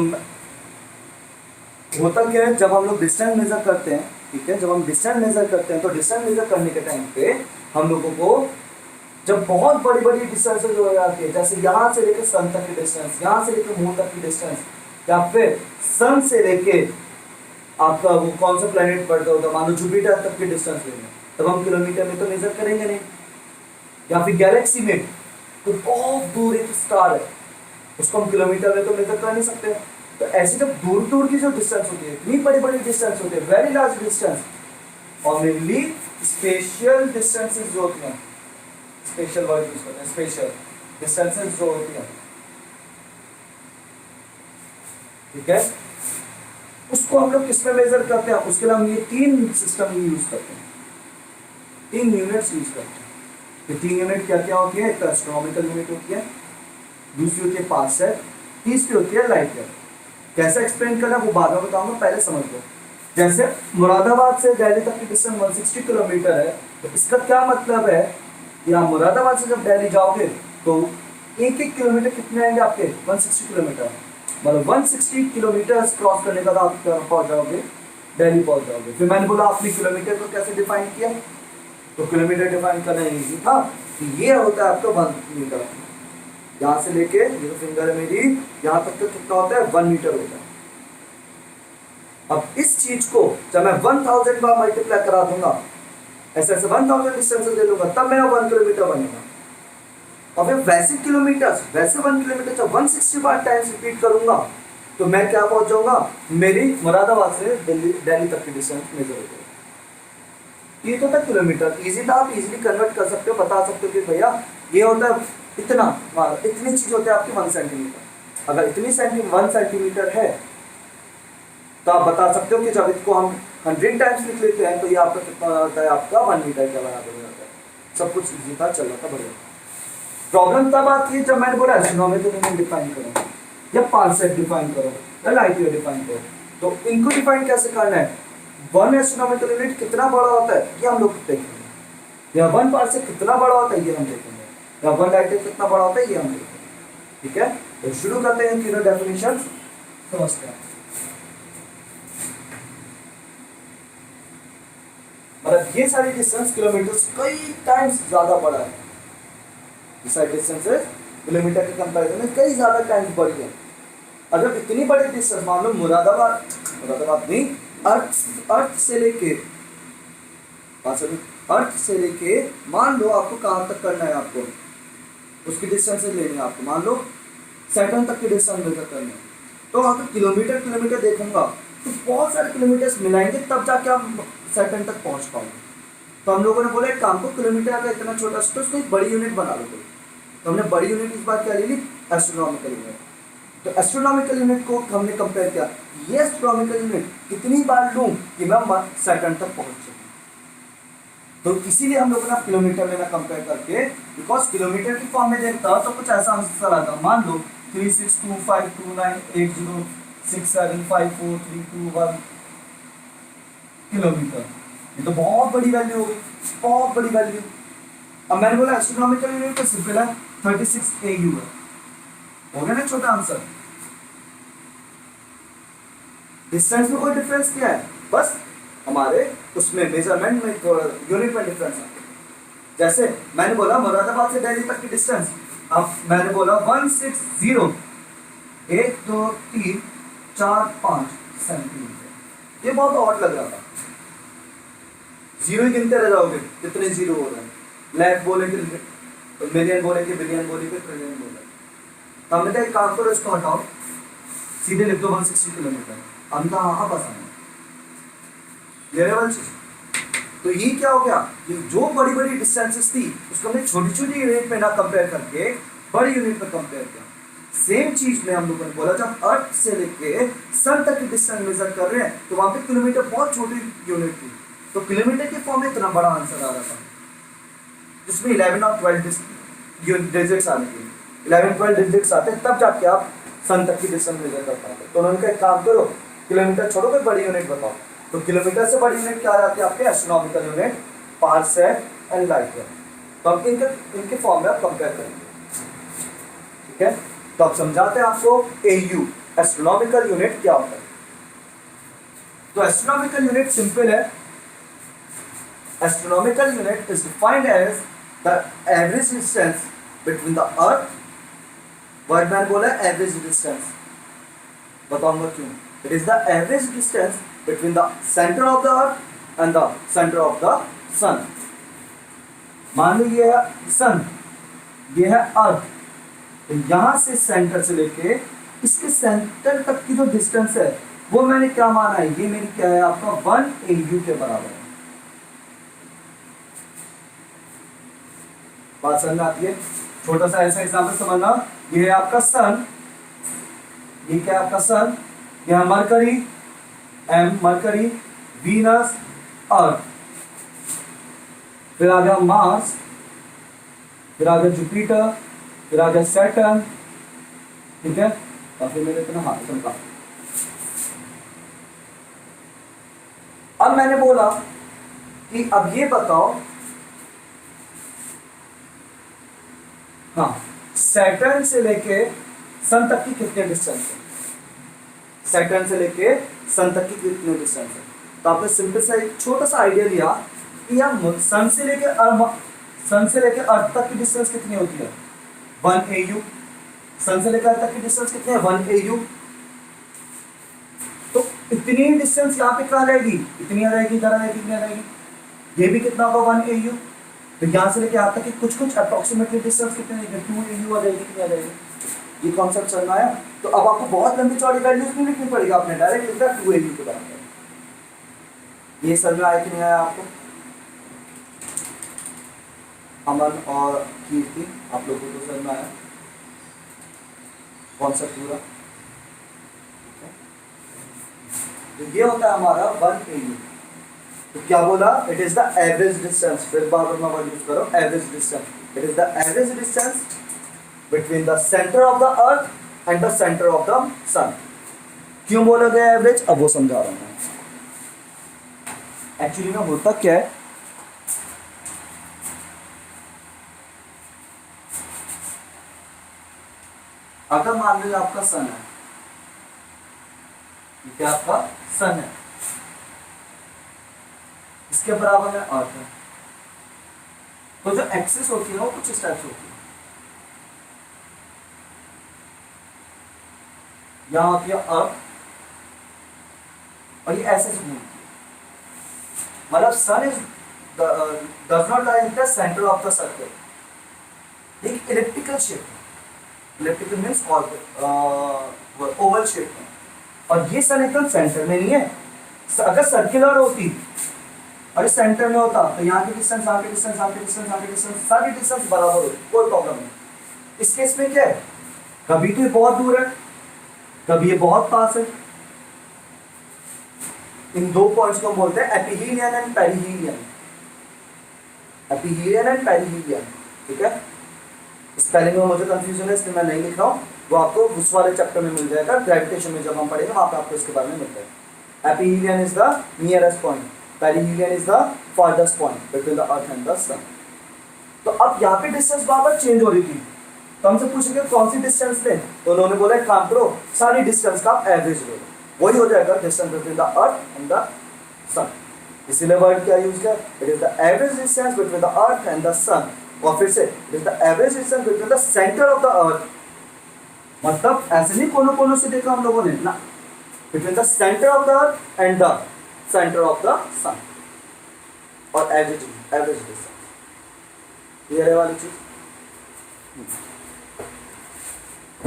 होता क्या है, जब हम लोग डिस्टेंस मेजर करते हैं, ठीक है, जब हम डिस्टेंस मेजर करते हैं तो डिस्टेंस मेजर करने के टाइम पे हम लोगों को जब बहुत बड़ी बड़ी डिस्टेंसेज हो जाती है, जैसे यहाँ से लेकर सन तक की डिस्टेंस, यहाँ से लेकर मून तक की डिस्टेंस, या फिर सन से लेके आपका वो कौन सा प्लेनेट पड़ता होता है, मान लो जुपिटर तक की डिस्टेंस लेंगे, तब हम किलोमीटर में तो मेजर करेंगे नहीं। या फिर गैलेक्सी में तो बहुत दूर एक स्टार है, उसको हम किलोमीटर में तो मेजर कर नहीं सकते। तो ऐसे जब दूर दूर की जो डिस्टेंस होती है, इतनी बड़ी बड़ी डिस्टेंस होती है, वेरी लार्ज डिस्टेंस, और मेनली स्पेशियल डिस्टेंसेस जो होती हैं, स्पेशल वर्ड यूज करते हैं, स्पेशल डिस्टेंसेस जो होती हैं, ठीक है, उसको हम लोग किसमें मेजर करते हैं, उसके लिए हम ये तीन सिस्टम यूज करते हैं, तीन यूनिट्स यूज करते हैं। ये तीन यूनिट क्या क्या होती है, एक तो एस्ट्रोनॉमिकल यूनिट होती है, दूसरी होती है पार्सेक, तीसरी होती है लाइट ईयर। कैसे एक्सप्लेन करना वो बाद में बताऊंगा, पहले समझ लो। जैसे मुरादाबाद से दिल्ली तक की डिस्टेंस 160 किलोमीटर है, तो इसका क्या मतलब है, या मुरादाबाद से जब दिल्ली जाओगे तो एक एक किलोमीटर कितने आएंगे आपके, 160 किलोमीटर, मतलब 160 किलोमीटर क्रॉस करने का आप पहुंच जाओगे, दिल्ली पहुंच जाओगे। फिर मैंने बोला आपने किलोमीटर को कैसे डिफाइन किया, तो किलोमीटर डिफाइन करना इजी था कि ये होता है आपका 1 मीटर, यहाँ से लेके ये तो फिंगर है मेरी, यहाँ तक तो कितना होता है, 1 मीटर होता है। अब इस चीज को जब मैं 1000 बार मल्टीप्लाई करा दूंगा, ऐसे ऐसे 1000 डिस्टेंस ले लूंगा, तब मेरा 1 किलोमीटर बनेगा। और फिर वैसे किलोमीटर, वैसे 1 किलोमीटर जब 160 बार टाइम्स रिपीट करूंगा, तो मैं क्या पहुंच जाऊंगा, मेरी मुरादाबाद से दिल्ली तक की डिस्टेंस मेजर हो जाएगी। ये तो था किलोमीटर, इजी था, आप इजीली कन्वर्ट कर सकते हो, बता सकते हो कि भैया ये होता है इतना, इतनी चीज होती है आपकी 1 सेंटीमीटर। अगर इतनी 1 सेंटीमीटर है तो आप बता सकते हो कि जब इसको हम 100 टाइम्स लिख लेते हैं तो ये आपका कितना होता है, आपका 1 मीटर के बराबर हो जाता है। सब कुछ इजी था, चल रहा था, बढ़िया। प्रॉब्लम तब आती है जब मैंने बोला एस्ट्रोनॉमिकल यूनिट डिफाइन करो, या पार्सेक डिफाइन करो, या लाइट ईयर डिफाइन करो। तो इनको डिफाइन कैसे करना है, 1 एस्ट्रोनॉमिकल यूनिट कितना बड़ा होता है ये हम लोग देखेंगे, या 1 पार्सेक कितना बड़ा होता है ये हम देखेंगे, या 1 लाइट ईयर कितना बड़ा होता है ये हम देखेंगे। ठीक है, तो शुरू करते हैं तीनों डेफिनेशन समझते हैं। मतलब ये सारी डिस्टेंस किलोमीटर कई टाइम्स ज्यादा बड़ा है, ये सारी डिस्टेंसेस किलोमीटर के कंपैरिजन में कई ज्यादा टाइम्स बड़ी है। अगर इतनी बड़ी डिस्टेंस मान लो मुरादाबाद नहीं, अर्थ से लेके मान लो आपको कहाँ तक करना है, आपको उसकी डिस्टेंस लेनी है, आपको मान लो सैटर्न तक की डिस्टेंस मेजर करनी है, तो अगर किलोमीटर देखूंगा तो बहुत सारे किलोमीटर्स मिलाएंगे तब जाके आप सैटर्न तक पहुंच पाओगे। तो हम लोगों ने बोला एक काम को, किलोमीटर अगर इतना छोटा तो उसको एक बड़ी यूनिट बना लो। तो हमने बड़ी यूनिट इस बार क्या ले ली, एस्ट्रोनॉमिकल यूनिट। तो एस्ट्रोनॉमिकल यूनिट को हमने कंपेयर किया, ये एस्ट्रोनॉमिकल यूनिट कितनी बार लूं कि मैं सैटर्न तक पहुंच सकूं। तो इसीलिए हम लोगों ने किलोमीटर लेना कंपेयर करके, बिकॉज किलोमीटर की फॉर्म में देखता तो कुछ ऐसा आंसर आता, मान लो 362529880675432 किलोमीटर, ये तो बहुत बड़ी वैल्यू हो गई, बहुत बड़ी वैल्यू। अब मैंने बोला एस्ट्रोनॉमिकल यूनिट तो सिंपल है, 36 AU है, हो गया ना छोटा आंसर। डिस्टेंस में कोई डिफरेंस क्या है, बस हमारे उसमें मेजरमेंट में यूनिट में डिफरेंस है। जैसे मैंने बोला मुरादाबाद से दिल्ली तक की डिस्टेंस, अब मैंने बोला 160 1 2 3 4 5 सेंटीमीटर, ये बहुत ऑड लग रहा था, जीरो ही गिनते रह जाओगे कितने जीरो हो रहे हैं, लैख बोले कि मिलियन बोले कि बिलियन बोले कि ट्रिलियन बोले। तो हमने कहा एक काम करो, इसको हटाओ, सीधे लिख दो 160 किलोमीटर, हम तो हाँ बस आए चीज। तो ये क्या हो गया कि जो बड़ी बड़ी डिस्टेंसेस थी उसको हमने छोटी छोटी यूनिट में ना कंपेयर करके बड़ी यूनिट में कंपेयर किया। सेम चीज में हम लोगों ने बोला जब अर्थ से लेके सन तक की डिस्टेंस मेजर कर रहे हैं तो वहां पे किलोमीटर बहुत छोटी यूनिट थी, तो किलोमीटर के फॉर्म में इतना बड़ा आंसर आ रहा था, जिसमें 11 और 12 डिजिट्स आने के 11-12 डिजिट्स आते तब जाके आप सन तक की डिस्टेंस मेजर कर पाते। तो उन्होंने कहा एक काम करो, किलोमीटर छोड़ो कोई बड़ी यूनिट बताओ। तो किलोमीटर से बड़ी यूनिट क्या आ जाती है आपके, astronomical unit, parsec and light year. तो हम इनके फॉर्म में आप कंपेयर करेंगे, ठीक है। तो अब समझाते हैं आपको AU एस्ट्रोनॉमिकल यूनिट क्या होता है। तो एस्ट्रोनॉमिकल यूनिट सिंपल है। Astronomical unit is defined as the average distance between the earth, word मैन बोला एवरेज डिस्टेंस, बताऊंगा क्यों। It is the average distance between the centre of the earth and the centre of the sun. मान लो ये है सन, ये है अर्थ, तो यहां से सेंटर से लेके इसके सेंटर तक की जो डिस्टेंस है वो मैंने क्या माना है, ये मेरी क्या है आपका 1 AU के बराबर है। बात समझ में आती है। छोटा सा ऐसा एग्जांपल समझना, ये है आपका सन, ये क्या है आपका सन, ये है मरकरी, मरकरी, वीनस, अर्थ, फिर आ गया मार्स, फिर आ गया जुपिटर, फिर आ गया सैटर्न, ठीक है। और फिर मेरे इतना हाथ चमका। अब मैंने बोला कि अब ये बताओ, हाँ, सैटर्न से लेके सन तक की कितने डिस्टेंस है, सैटर्न से लेके सन तक की कितने डिस्टेंस है। तो आपने सिंपल सा एक छोटा सा आइडिया लिया कि यार सन से लेके अर्थ तक की डिस्टेंस कितनी होती है, 1 AU। सन से लेकर अर्थ तक की डिस्टेंस कितनी है, 1 AU। तो इतनी डिस्टेंस यहाँ पे कहाँ रहेगी, इतनी आ जाएगी, इधर आ जाएगी, इतनी आ जाएगी, ये भी कितना होगा 1 AU। तो यहाँ से लेके यहाँ तक की कुछ अप्रोक्सीमेटली डिस्टेंस कितनी आएगी, 2 AU आ जाएगी, कितनी आ जाएगी। ये कॉन्सेप्ट समझ में आया। तो अब आपको बहुत लंबी चौड़ी वैल्यूज नहीं लिखनी पड़ेगी, आपने डायरेक्ट लिखा 2 AU के बराबर। ये समझ में आया कि नहीं आया आपको। अमन और कीर्ति, आप लोगों को समझ में आया कॉन्सेप्ट पूरा। तो ये होता है हमारा 1 AU। तो क्या बोला, it is the average distance, फिर बार बार मैं वर्ड यूज करो, average distance. It is the average distance between the centre of the earth and the centre of the sun. क्यों बोला गया एवरेज, अब वो समझा रहा हूं। एक्चुअली में होता क्या है, अगर मान लीजिए आपका सन है, क्या आपका सन है, इसके बराबर में अर्थ है, तो जो एक्सिस होती है वो कुछ इस टाइप से होती है। यहां होती है अर्थ और ये ऐसे से घूमती है, मतलब sun is does not lie in the centre of the circle. एक elliptical shape, elliptical means oval shape में, और ये सन एकदम सेंटर में नहीं है। अगर सर्कुलर होती और इस सेंटर में होता तो यहाँ की डिस्टेंस, यहाँ की डिस्टेंस, यहाँ की डिस्टेंस, यहाँ की डिस्टेंस, सारी डिस्टेंस बराबर होती, कोई प्रॉब्लम नहीं। इस केस में क्या है, कभी तो ये बहुत दूर है, कभी ये बहुत पास है। इन दो पॉइंट्स को हम बोलते हैं एपिहीलियन एंड पेरिहीलियन, एपिहीलियन एंड पेरिहीलियन, ठीक है। स्पेलिंग में मुझे कंफ्यूजन है इसलिए मैं नहीं लिख रहा हूँ, वो आपको उस वाले चैप्टर में मिल जाएगा, ग्रेविटेशन में जब हम पढ़ेंगे वहाँ पे आपको इसके बारे में मिलता है। Aphelion is the nearest point, perihelion is the farthest point between the earth and the sun. तो अब यहाँ पे डिस्टेंस बार बार चेंज हो रही थी, तो हमसे पूछेंगे कौन सी डिस्टेंस लें, तो उन्होंने बोला काम करो सारी डिस्टेंस का आप एवरेज लो, वही हो जाएगा distance between the earth and the sun. इसीलिए वर्ड क्या यूज किया, it is the average distance between the earth and the sun. और फिर से it is the average distance between the centre of the earth, मतलब ऐसे नहीं कोनों कोनों से देखा हम लोगों ने ना, between the centre of the earth and the centre of the sun, और एवरेज डिस्टेंस, क्लियर है वाली चीज।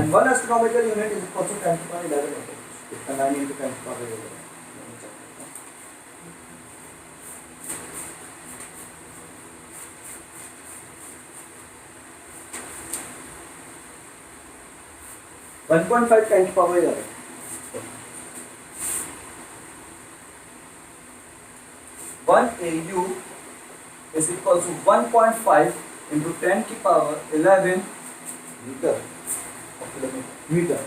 And one astronomical unit is equal to 10 to the power 11 होता है, इतना 9 into 10 to the power 11। One 1.5 10 to the power 11। 1 AU is equal to 1.5 into 10 to the power 11 metre, metre.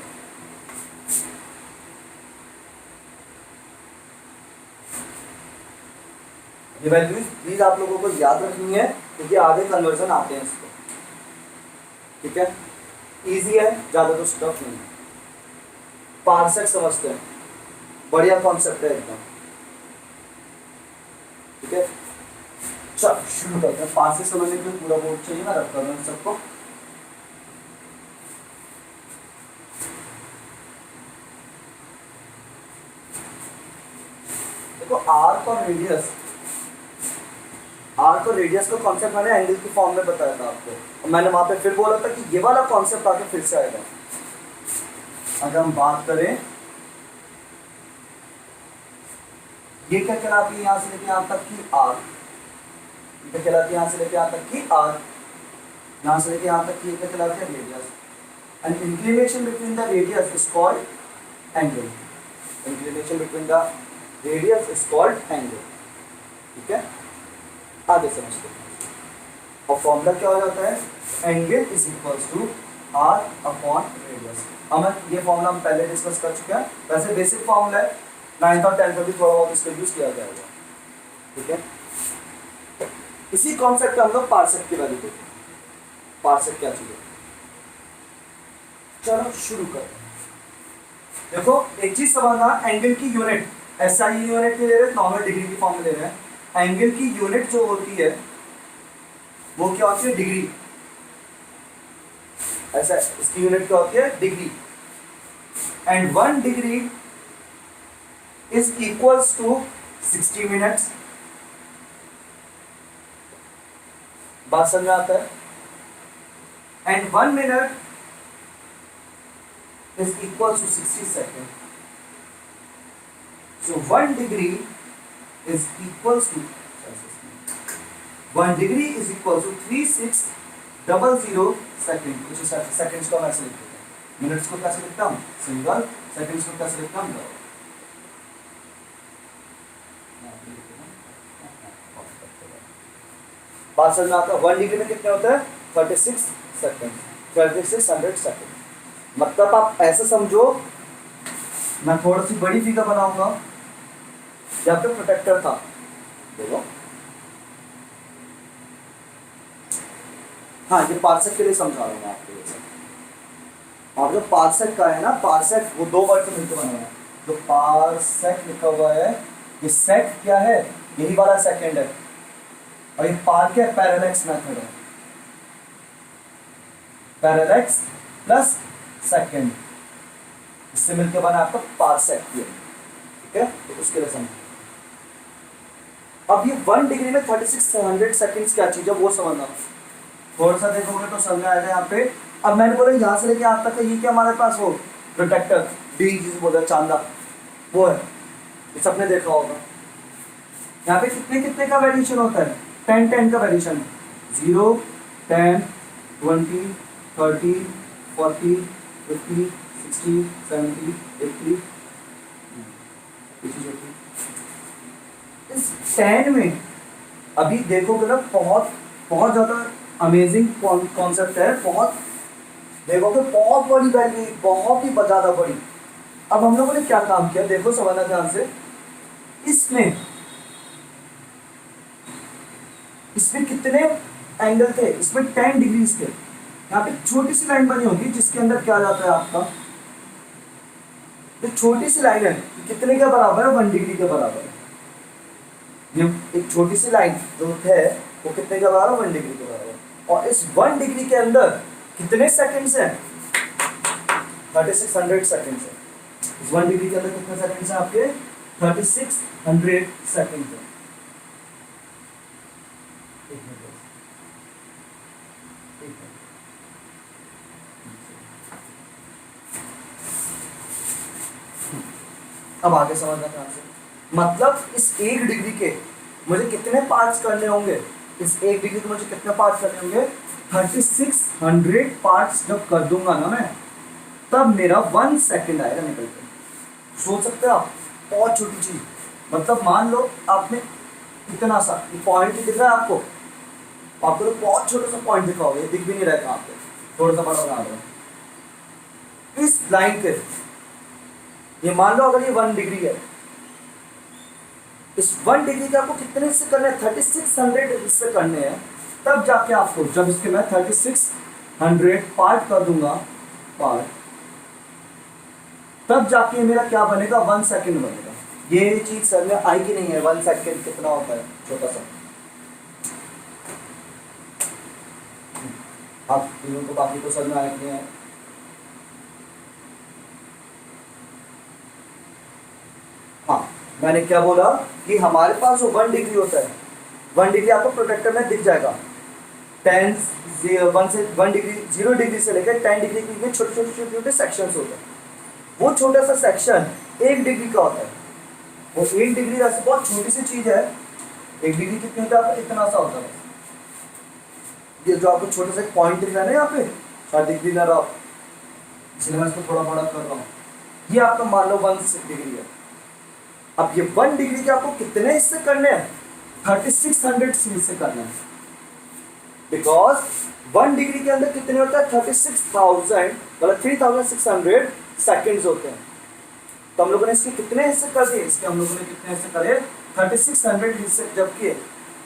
ये values please आप लोगों को याद रखनी है क्योंकि आगे कन्वर्जन आते हैं इसको, ठीक है। इजी है, ज्यादा तो स्टफ नहीं है। पार्सेक समझते हैं, बढ़िया कॉन्सेप्ट है एकदम। ठीक है, चल शुरू करते हैं। पार्सेक समझने के लिए पूरा बोर्ड चाहिए, मैं रखता हूँ सबको। देखो आर्क और रेडियस, आर्क और रेडियस का कॉन्सेप्ट मैंने एंगल की फॉर्म में बताया था आपको, और मैंने वहां पे फिर बोला था कि ये वाला कॉन्सेप्ट आके फिर से आएगा। अगर हम बात करें, ये क्या कहलाती है यहाँ से लेके यहाँ तक की आर्क, ये क्या कहलाती है यहाँ से लेके यहाँ तक की आर्क, यहाँ से लेके यहाँ तक की ये क्या कहलाती है radius. And inclination between the radius is called angle, inclination between the radius is called angle. ठीक है, आगे समझते हैं। और फॉर्मूला क्या हो जाता है, angle is equals to r upon radius. हमें ये फॉर्मूला हम पहले डिस्कस कर चुके हैं, वैसे बेसिक फॉर्मूला है, 9th और 10th में भी थोड़ा बहुत इसका यूज किया जाएगा। ठीक है, इसी कॉन्सेप्ट का हम लोग पार्सेक की वैल्यू देखें, पार्सेक क्या चीज है। चलो शुरू करते हैं। देखो एक चीज समझना, एंगल की यूनिट एसआई यूनिट ले रहे हैं, नॉर्मल डिग्री की फॉर्म में ले रहे हैं। एंगल की यूनिट जो होती है वो क्या होती है, डिग्री। ऐसा इसकी यूनिट क्या होती है, degree. And 1 degree is equals to 60 minutes. बात समझ में आता है। And 1 minute is equals to 60 second. So 1 degree is equals to 1 degree is equals to 3600 second. कुछ सेकेंड्स को ऐसे लिखते हैं, मिनट्स को कैसे लिखता हूँ सिंगल, सेकेंड्स को कैसे लिखता हूँ। बात समझ में आता है। 1 डिग्री में कितने होते हैं, 36 सेकेंड, 3600 सेकेंड। मतलब आप ऐसे समझो, मैं थोड़ी सी बड़ी फिगर बनाऊंगा। यहाँ पे प्रोटेक्टर था, देखो हाँ, ये पार्सेक के लिए समझा रहा हूँ आपको ये सब। और जो पार्सेक का है ना, पार्सेक वो 2 वर्ड से मिलकर बना है। जो पार्सेक लिखा हुआ है, ये सेक क्या है, यही वाला सेकंड है, और ये पार क्या है, पैरेलैक्स मेथड है, पैरेलैक्स प्लस सेकंड, इससे मिलकर बना आपका पार्सेक। ठीक है, तो उसके लिए समझ। अब ये 1 डिग्री में 3600 सेकंड्स क्या चीज है वो समझना। थोड़ा सा देखोगे तो समझ आएगा यहाँ पे। अब मैंने बोला यहाँ से लेके यहाँ तक ये क्या हमारे पास वो प्रोटेक्टर डी जिसे बोलते हैं चांदा, वो है, ये सबने देखा होगा। यहाँ पे कितने कितने का वेरिएशन होता है, 10 का वेरिएशन, 0 10 20 30 40 50 60 70 80। इस 10 में अभी देखोगे ना, बहुत बहुत ज़्यादा अमेजिंग कॉन्सेप्ट है, बहुत देखोगे बहुत बड़ी वैल्यू, बहुत ही ज़्यादा बड़ी। अब हम लोगों ने क्या काम किया, देखो समझना ध्यान से। इसमें कितने एंगल थे, इसमें 10 डिग्रीज थे। यहाँ पे छोटी सी लाइन बनी होगी जिसके अंदर क्या जाता है आपका, ये छोटी सी लाइन है, कितने के बराबर है, 1 डिग्री के बराबर है। ये एक छोटी सी लाइन जो है वो कितने के बराबर, 1 डिग्री के बराबर। और इस 1 डिग्री के अंदर कितने सेकंड्स हैं, 3600 सेकंड्स है। इस 1 डिग्री के अंदर कितने सेकंड्स हैं आपके, 3600 सेकंड्स है। अब आगे समझना ध्यान से। मतलब इस 1 डिग्री के मुझे कितने पार्ट्स करने होंगे, इस 1 डिग्री के मुझे कितने पार्ट्स करने होंगे, 3600 पार्ट्स जब कर दूंगा ना मैं, तब मेरा 1 सेकंड आएगा निकल के। सोच सकते हो आप, बहुत छोटी चीज। मतलब मान लो आपने इतना सा पॉइंट दिख रहा है आपको तो बहुत छोटा सा पॉइंट दिखा होगा, दिख भी नहीं रहता आपको, थोड़ा सा बड़ा बना दो इस लाइन पे। ये मान लो अगर ये 1 डिग्री है, इस 1 डिग्री के आपको कितने हिस्से करने हैं, 3600 हिस्से करने हैं। तब जाके आपको, जब इसके मैं 3600 100 पार्ट कर दूंगा, पार्ट, तब जाके मेरा क्या बनेगा, 1 सेकंड बनेगा। ये चीज सर में आई कि नहीं है, 1 सेकंड कितना होता है, छोटा सा। आप तीनों को बाकी को सर में आया कि नहीं आया? हाँ, मैंने क्या बोला कि हमारे पास जो 1 डिग्री होता है, 1 डिग्री आपको प्रोटेक्टर में दिख जाएगा। 1 से 1 डिग्री, 0 डिग्री से लेकर 10 डिग्री के छोटे छोटे छोटे छोटे सेक्शंस होते हैं। वो छोटा सा सेक्शन 1 डिग्री का होता है। वो 1 डिग्री ऐसी बहुत छोटी सी चीज है। 1 डिग्री कितनी होता है, इतना सा होता है। ये जो आपको छोटा सा पॉइंट दिख रहा है ना यहाँ पे, शायद दिख भी ना रहा, इसलिए मैं इसको थोड़ा बड़ा कर रहा हूँ। ये आपका मान लो 1 डिग्री है। अब ये 1 डिग्री के आपको कितने हिस्से करने हैं, 3600 हिस्से करने हैं। बिकॉज 1 डिग्री के अंदर कितने होता है, 36,000 मतलब 3600 सेकेंड्स होते हैं। तो हम लोगों ने इसके कितने हिस्से कर दिए, इसके हम लोगों ने कितने हिस्से करे, 3600 हिस्से जब किए,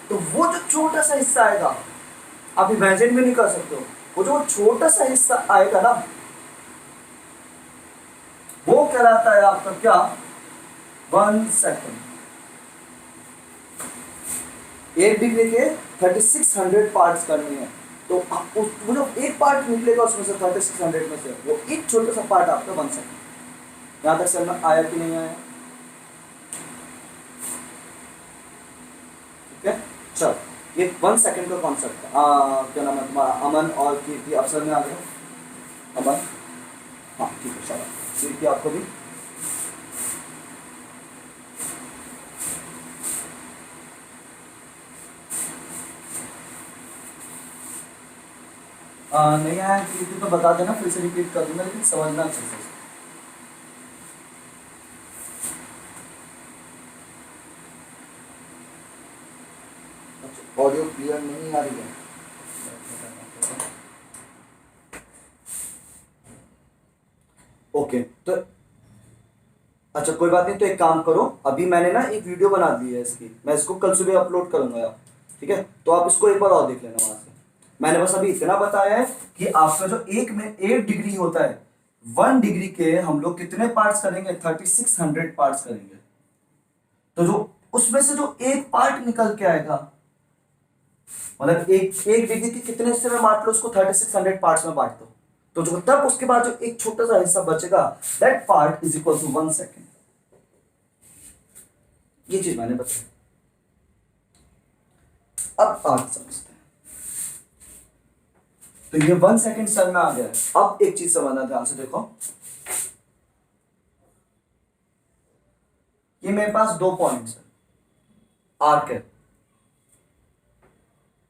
तो वो जो छोटा सा हिस्सा आएगा, आप इमेजिन भी नहीं कर सकते हो, वो जो छोटा सा हिस्सा आएगा ना, वो कहलाता है आपका क्या, 1 सेकंड। 1 डिग्री के 3600 पार्ट्स करने हैं, तो वो जो एक पार्ट निकलेगा उसमें से 3600 में से, वो एक छोटा सा पार्ट आपका 1 सेकंड। यहां तक समझ आया कि नहीं आया? ठीक है, चलो ये 1 सेकंड का कॉन्सेप्ट है। क्या नाम है तुम्हारा, अमन और कीर्ति, अफसर में आ गए, अमन, हाँ ठीक है, चलो कीर्ति आपको भी। नहीं आया कीर्ति तो बता देना, फिर से रिपीट कर दूंगा, लेकिन समझना अच्छे से। ऑडियो क्लियर नहीं आ रही है, ओके तो अच्छा कोई बात नहीं, तो एक काम करो, अभी मैंने ना एक वीडियो बना दी है इसकी, मैं इसको कल सुबह अपलोड करूंगा यार, ठीक है, तो आप इसको एक बार और देख लेना वहां से। मैंने बस अभी इतना बताया है कि आपका जो 1 डिग्री होता है, 1 डिग्री के हम लोग कितने पार्ट्स करेंगे, 3600 पार्ट्स करेंगे। तो जो उसमें से जो एक पार्ट निकल के आएगा, मतलब एक डिग्री के कितने हिस्से में बांट लो उसको, 3600 पार्ट्स में बांट दो, तो जो तब उसके बाद जो एक छोटा सा हिस्सा बचेगा, that part is equal to 1 second. ये चीज मैंने बताई। अब बात समझते हैं, तो ये 1 सेकेंड सर में आ गया है। अब एक चीज समझना, ध्यान से देखो, ये मेरे पास 2 पॉइंट्स है, आर्क है।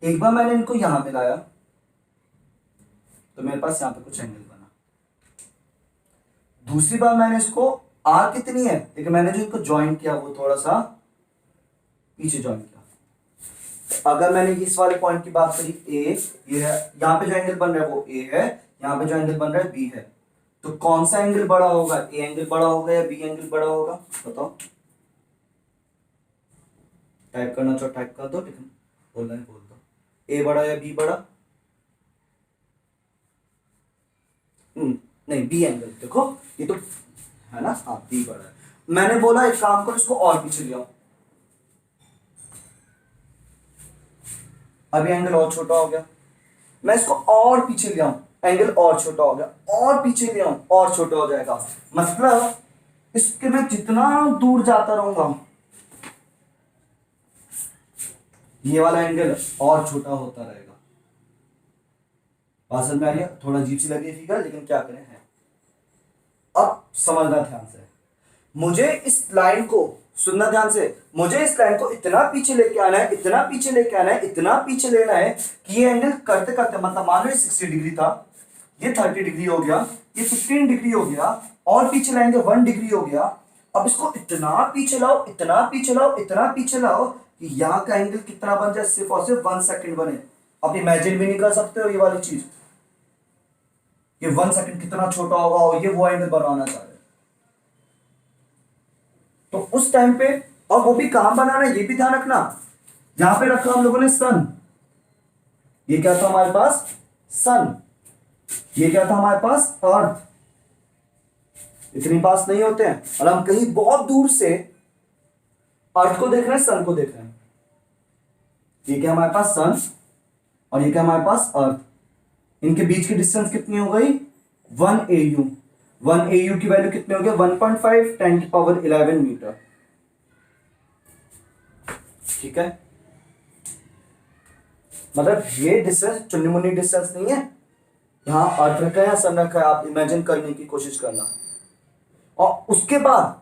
एक बार मैंने इनको यहां मिलाया, तो मेरे पास यहां पे कुछ एंगल बना। दूसरी बार मैंने इसको, आर्क कितनी है, लेकिन मैंने जो इनको ज्वाइन किया वो थोड़ा सा पीछे ज्वाइन किया। अगर मैंने इस वाले पॉइंट की बात करी, ए ये है, यहां पे जो एंगल बन रहा है वो ए है, यहां पे जो एंगल बन रहा है बी है, तो कौन सा एंगल बड़ा होगा, ए एंगल बड़ा होगा या बी एंगल बड़ा होगा, बताओ। टाइप करना चाहो टाइप कर दो, लेकिन बोलना है बोल दो, ए बड़ा या बी बड़ा। नहीं, बी एंगल, देखो ये तो है ना, हाँ बी बड़ा है। मैंने बोला एक काम करो, इसको और पीछे ले आओ, अभी एंगल और छोटा हो गया, मैं इसको और पीछे ले आऊं, एंगल और छोटा हो गया, और पीछे ले आऊं और छोटा हो जाएगा। मतलब इसके मैं जितना दूर जाता रहूंगा, ये वाला एंगल और छोटा होता रहेगा। बात समझ में आ रही है? थोड़ा अजीब सी लगी फिगर, लेकिन क्या करें है। अब समझना ध्यान से, मुझे इस लाइन को सुनना ध्यान से, मुझे इस लाइन को इतना पीछे लेके आना है, इतना पीछे लेके आना है, इतना पीछे लेना है कि ये एंगल करते करते, मतलब मान लो 60 डिग्री था, ये 30 डिग्री हो गया, ये 15 डिग्री हो गया, और पीछे लाएंगे 1 डिग्री हो गया। अब इसको इतना पीछे लाओ, इतना पीछे लाओ, इतना पीछे लाओ कि यहाँ का एंगल कितना बन जाए, सिर्फ और सिर्फ 1 सेकंड बने। अब इमेजिन भी नहीं कर सकते हो ये वाली चीज, ये 1 सेकंड कितना छोटा होगा, और ये वो एंगल बनवाना चाह रहे। तो उस टाइम पे, और वो भी कहां बनाना है ये भी ध्यान रखना, यहां पे रखा हम लोगों ने सन, ये क्या था हमारे पास, सन, ये क्या था हमारे पास, अर्थ, इतने पास नहीं होते हैं, और हम कहीं बहुत दूर से अर्थ को देख रहे हैं, सन को देख रहे हैं। ये क्या हमारे पास, सन, और ये क्या हमारे पास, अर्थ। इनके बीच की डिस्टेंस कितनी हो गई, 1 AU। 1 AU की वैल्यू कितनी हो गई, 1.5 10⁻11 मीटर। ठीक है, मतलब ये डिस्टेंस चुन्नी मुन्नी डिस्टेंस नहीं है। यहां अर्थ रखा है या सन रखा है, आप इमेजिन करने की कोशिश करना। और उसके बाद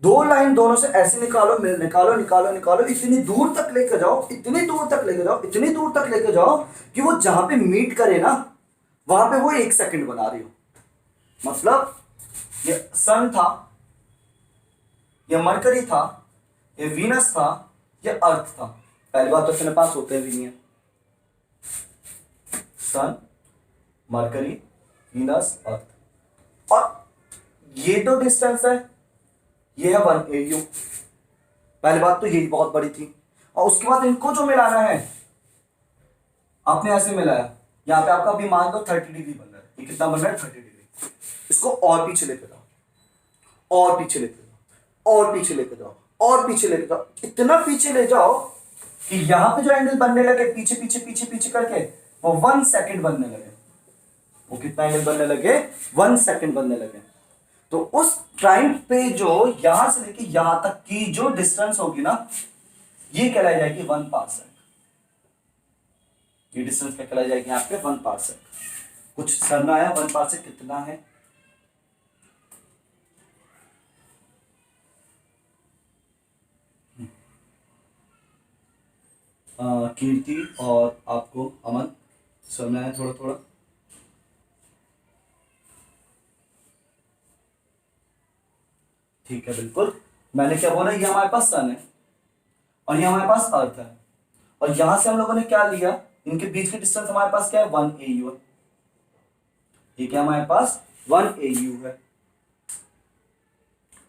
दो लाइन दोनों से ऐसे निकालो, निकालो निकालो निकालो, इतनी दूर तक लेकर जाओ, इतनी दूर तक लेकर जाओ, इतनी दूर तक लेकर जाओ कि वो जहां पे मीट करे ना, वहां पे वो 1 सेकंड बना रही हो। मतलब ये सन था, ये मरकरी था, ये वीनस था, ये अर्थ था। पहली बात तो अपने पास होते हैं भी नहीं है, सन, मरकरी, वीनस, अर्थ। और ये तो डिस्टेंस है, ये है 1 AU। पहली बात तो यही बहुत बड़ी थी। और उसके बाद इनको जो मिलाना है, आपने ऐसे मिलाया, यहां पे आपका भी मान लो 30 डिग्री बन रहा है। ये कितना बन रहा है, 30 डिग्री। इसको और पीछे लेके जाओ, और पीछे लेके जाओ, और पीछे लेके जाओ, और पीछे लेके जाओ, इतना पीछे ले जाओ कि यहां पे जो एंगल बनने लगे पीछे पीछे पीछे पीछे करके, वो 1 सेकंड बनने लगे। वो कितना एंगल बनने लगे, 1 सेकंड बनने लगे। तो उस टाइम पे जो यहां से लेके यहां तक की जो डिस्टेंस होगी ना, ये कहलाई जाएगी 1 पार्सेक। ये डिस्टेंस क्या कहलाई जाएगी यहाँ पे, 1 पार्सेक। कुछ सरना आया, 1 पार्सेक कितना है, कीर्ति और आपको अमन सुनना है थोड़ा थोड़ा। ठीक है, बिल्कुल। मैंने क्या बोला, ये हमारे पास सन है और ये हमारे पास अर्थ है, और यहां से हम लोगों ने क्या लिया, इनके बीच की डिस्टेंस हमारे पास क्या है, 1 AU है। ये क्या हमारे पास 1 AU है।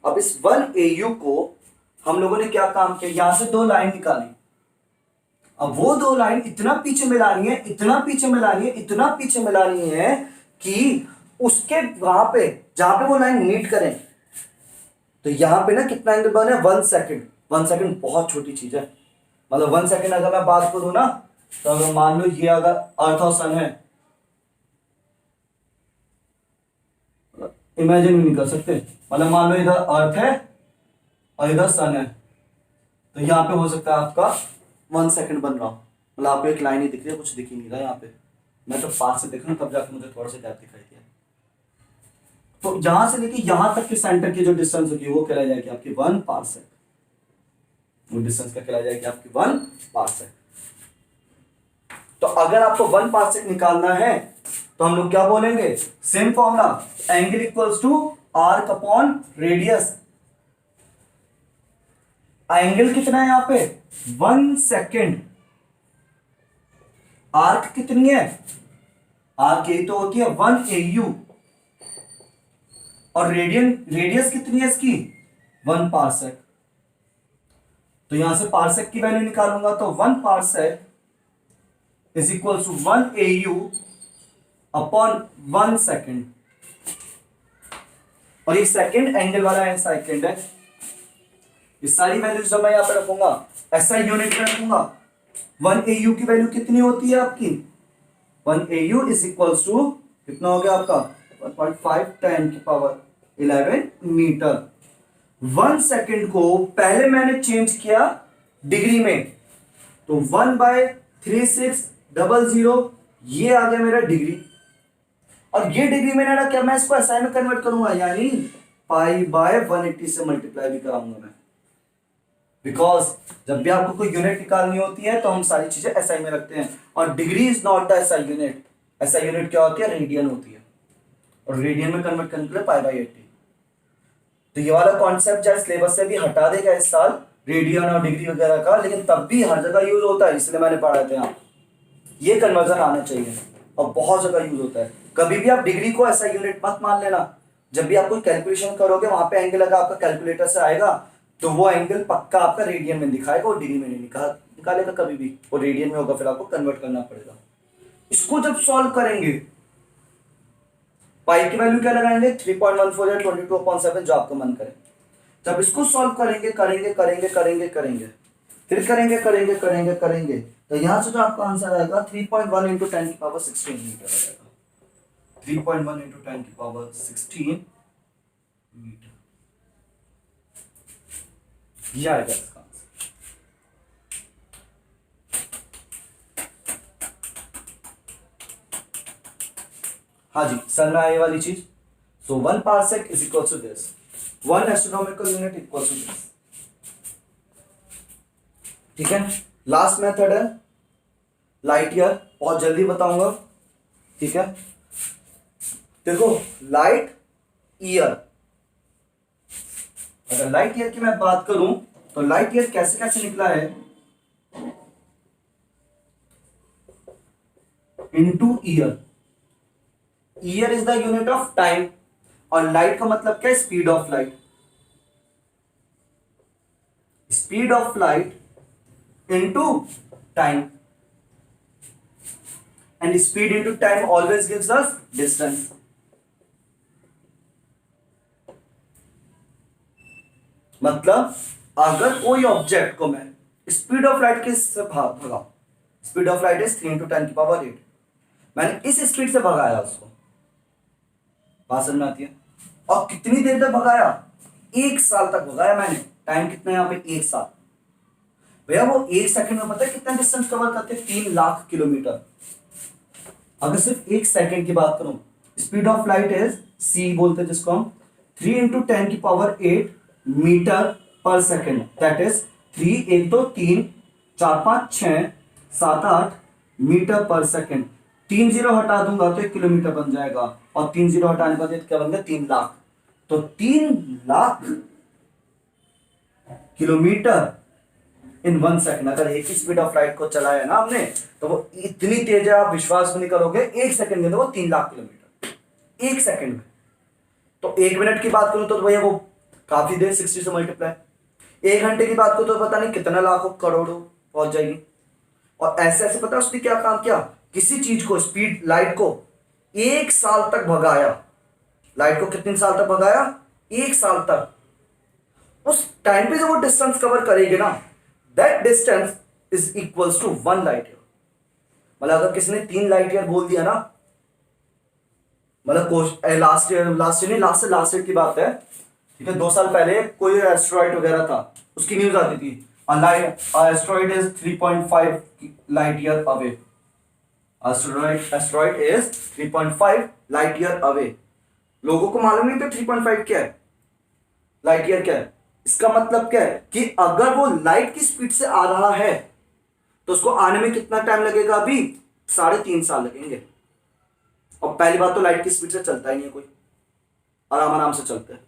अब इस 1 AU को हम लोगों ने क्या काम किया, यहां से 2 लाइन निकाली। अब वो 2 लाइन इतना पीछे मिलानी है, इतना पीछे मिलानी है, इतना पीछे मिलानी है कि उसके वहां पे जहां पे वो लाइन मीट करें, तो यहां पे ना कितना एंगल बने, 1 सेकंड। 1 सेकंड बहुत छोटी चीज है। मतलब 1 सेकंड अगर मैं बात करूं ना, तो अगर मान लो ये अगर अर्थ और सन है, इमेजिन भी नहीं कर सकते। मतलब मान लो इधर अर्थ है और इधर सन है, तो यहाँ पे हो सकता है आपका 1 सेकंड बन रहा हो। मतलब आपको एक लाइन ही दिख रही है, कुछ दिख ही नहीं रहा यहाँ पे। मैं तो पास से देख रहा हूँ, तब जाकर मुझे थोड़ा सा गैप दिखाई दिया। तो यहां से लेके यहां तक के सेंटर की जो डिस्टेंस होगी वो कहलाई जाएगी आपकी 1 पार्सेक। वो डिस्टेंस क्या कहलाई जाएगी आपकी 1 पार्सेक। तो अगर आपको 1 पार्सेक निकालना है तो हम लोग क्या बोलेंगे, same formula, angle equals to arc upon radius. Angle कितना है यहाँ पे, 1 सेकेंड। आर्क कितनी है, आर्क यही तो होती है 1 AU, और रेडियस कितनी है इसकी, 1 पार्सेक। तो यहां से पार्सेक की वैल्यू निकालूंगा तो 1 parsec is equal to 1 AU upon 1 second. और ये सेकेंड एंगल वाला है, सेकेंड है। ये सारी वैल्यूज जब मैं यहां पे रखूंगा, ऐसा यूनिट में रखूंगा, 1 AU की वैल्यू कितनी होती है आपकी, 1 AU इज इक्वल टू कितना हो गया आपका, 1.5 10⁻11 मीटर। 1 सेकेंड को पहले मैंने चेंज किया डिग्री में, तो 1/3600, ये आ गया मेरा डिग्री। और ये डिग्री में ना क्या मैं इसको एसआई में कन्वर्ट करूंगा, यानी π/180 से मल्टीप्लाई भी कराऊंगा मैं। बिकॉज जब भी आपको कोई यूनिट निकालनी होती है तो हम सारी चीजें एसआई में रखते हैं, और degree is not the SI unit. SI unit क्या होती है, रेडियन होती है, और रेडियन में कन्वर्ट करने के लिए π/80। तो ये वाला कॉन्सेप्ट चाहे सिलेबस से भी हटा देगा इस साल, रेडियन और डिग्री वगैरह का, लेकिन तब भी हर जगह यूज होता है, इसलिए मैंने पढ़ा था यहाँ। ये कन्वर्जन आना चाहिए, और बहुत जगह यूज होता है। कभी भी आप डिग्री को ऐसा यूनिट मत मान लेना। जब भी आप कोई कैलकुलेशन करोगे, वहां पे एंगल अगर आपका कैलकुलेटर से आएगा तो वो एंगल पक्का आपका रेडियन में दिखाएगा, और डिग्री में नहीं निकालेगा कभी भी, वो रेडियन में होगा, फिर आपको कन्वर्ट करना पड़ेगा। इसको जब सॉल्व करेंगे पाई की वैल्यू क्या लगाएंगे 3.14 या 22/7 जो आपका मन करे। जब इसको सॉल्व करेंगे करेंगे करेंगे करेंगे करेंगे फिर करेंगे करेंगे करेंगे करेंगे तो यहां से जो आपका आंसर आएगा 3.1 इंटू 10⁻16 मीटर आ जाएगा। 3.1 इंटू 10⁻16 मीटर ये आएगा इसका आंसर। हाँ जी सर में आई वाली चीज। So 1 parsec is equal to this, 1 astronomical unit equal to this. ठीक है, लास्ट मेथड है लाइट ईयर, बहुत जल्दी बताऊंगा। ठीक है, देखो लाइट ईयर, अगर लाइट ईयर की मैं बात करूं तो लाइट ईयर कैसे कैसे निकला है, into year. Year is the unit of time और लाइट का मतलब क्या है, speed of light. Speed of light into time, and speed into time always gives us distance। मतलब अगर कोई ऑब्जेक्ट को मैं स्पीड ऑफ लाइट के से भगाऊं, स्पीड ऑफ लाइट इज 3 × 10⁸, मैंने इस स्पीड से भगाया उसको, बात समझ में आती है। और कितनी देर तक भगाया, 1 साल तक भगाया मैंने। टाइम कितना है यहाँ पे, 1 साल। भैया वो 1 सेकंड में पता है कितना डिस्टेंस कवर करते हैं, 3 लाख किलोमीटर। अगर सिर्फ 1 सेकंड की बात करूं, speed of light is c बोलते हैं जिसको हम 3 × 10⁸ मीटर पर सेकंड, दैट इज 3 1 2 3 4 5 6 7 8 मीटर पर सेकंड। 3 जीरो हटा दूंगा तो 1 किलोमीटर बन जाएगा, और 3 जीरो हटाने का क्या बन गया, 3 लाख। तो 3 लाख किलोमीटर इन 1 सेकंड। अगर एक ही स्पीड ऑफ लाइट को चलाया ना हमने तो वो इतनी तेज है, आप विश्वास नहीं करोगे, 1 सेकंड के अंदर वो 3 लाख किलोमीटर 1 सेकंड में। तो 1 मिनट की बात करूं तो भैया वो काफी देर, 60 से मल्टीप्लाई। 1 घंटे की बात करूं तो पता नहीं कितना लाखों करोड़ों पहुंच जाएगी। और ऐसे ऐसे पता है उसने क्या काम किया, किसी चीज को, स्पीड लाइट को 1 साल तक भगाया। लाइट को कितने साल तक भगाया, 1 साल तक। उस टाइम पे जो वो डिस्टेंस कवर करेगी ना, that distance is equals to 1 light year. मतलब अगर किसी ने 3 लाइट ईयर बोल दिया ना, मतलब लास्ट ईयर की बात है, ठीक है, 2 साल पहले कोई एस्ट्रॉइड वगैरह था, उसकी न्यूज आती थी, asteroid is 3.5 light year away. Asteroid is 3.5 light year away. लोगों को मालूम नहीं था 3.5 क्या है, लाइट ईयर क्या है। इसका मतलब क्या है कि अगर वो लाइट की स्पीड से आ रहा है तो उसको आने में कितना टाइम लगेगा, अभी 3.5 साल लगेंगे। और पहली बात तो लाइट की स्पीड से चलता ही नहीं है कोई, आराम आराम से चलता है।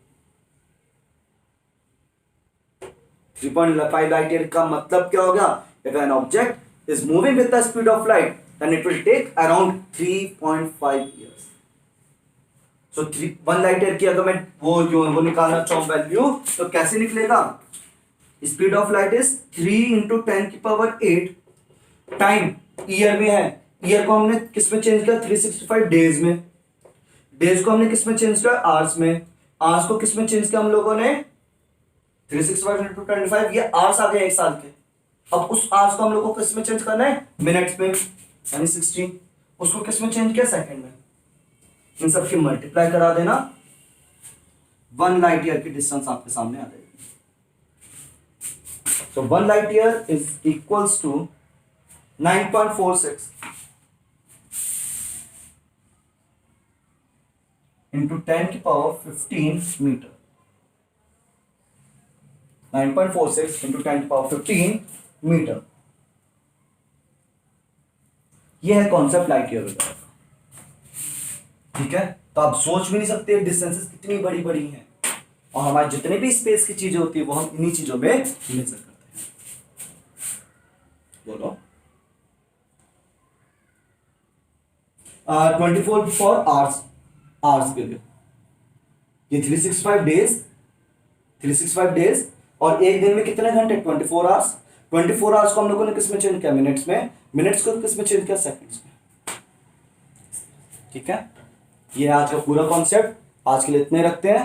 3.5 लाइट ईयर का मतलब क्या हो गया, if an object is moving with the speed of light then it will take around 3.5 years। So 1 light year की अगर मैं वो निकालना चाहूं वैल्यू, तो कैसे निकलेगा, speed of light is 3 × 10⁸ time year में है। ईयर को हमने किस में चेंज किया, 365 डेज में। डेज को हमने किस में चेंज किया, आवर्स में। आवर्स को किस में चेंज किया हम लोगों ने, 365 × 25, ये आवर्स आ गए 1 साल के। अब उस आवर्स को हम लोग को किस में चेंज करना है, मिनट्स में, यानी 60। उसको किस में चेंज किया, सेकंड में। इन सब की मल्टीप्लाई करा देना, 1 लाइट ईयर की डिस्टेंस आपके सामने आ जाएगी। So 1 light year is equals to 9.46 into 10⁻15 meter। 9.46 into 10⁻15 metre. यह है कॉन्सेप्ट लाइट ईयर वगैरह। ठीक है, तो आप सोच भी नहीं सकते डिस्टेंसेस कितनी बड़ी बड़ी हैं, और हमारे जितने भी स्पेस की चीजें होती है वो हम इन्हीं चीजों में मेजर करते हैं। बोलो 24 फॉर आवर्स के लिए, ये 365 डेज और एक दिन में कितने घंटे, 24 आवर्स। 24 आवर्स को हम लोगों ने किस में चेंज किया, मिनट्स में। मिनट्स को किस में चेंज किया, सेकंड्स में। ठीक है, ये है आज का पूरा कॉन्सेप्ट। आज के लिए इतने रखते हैं।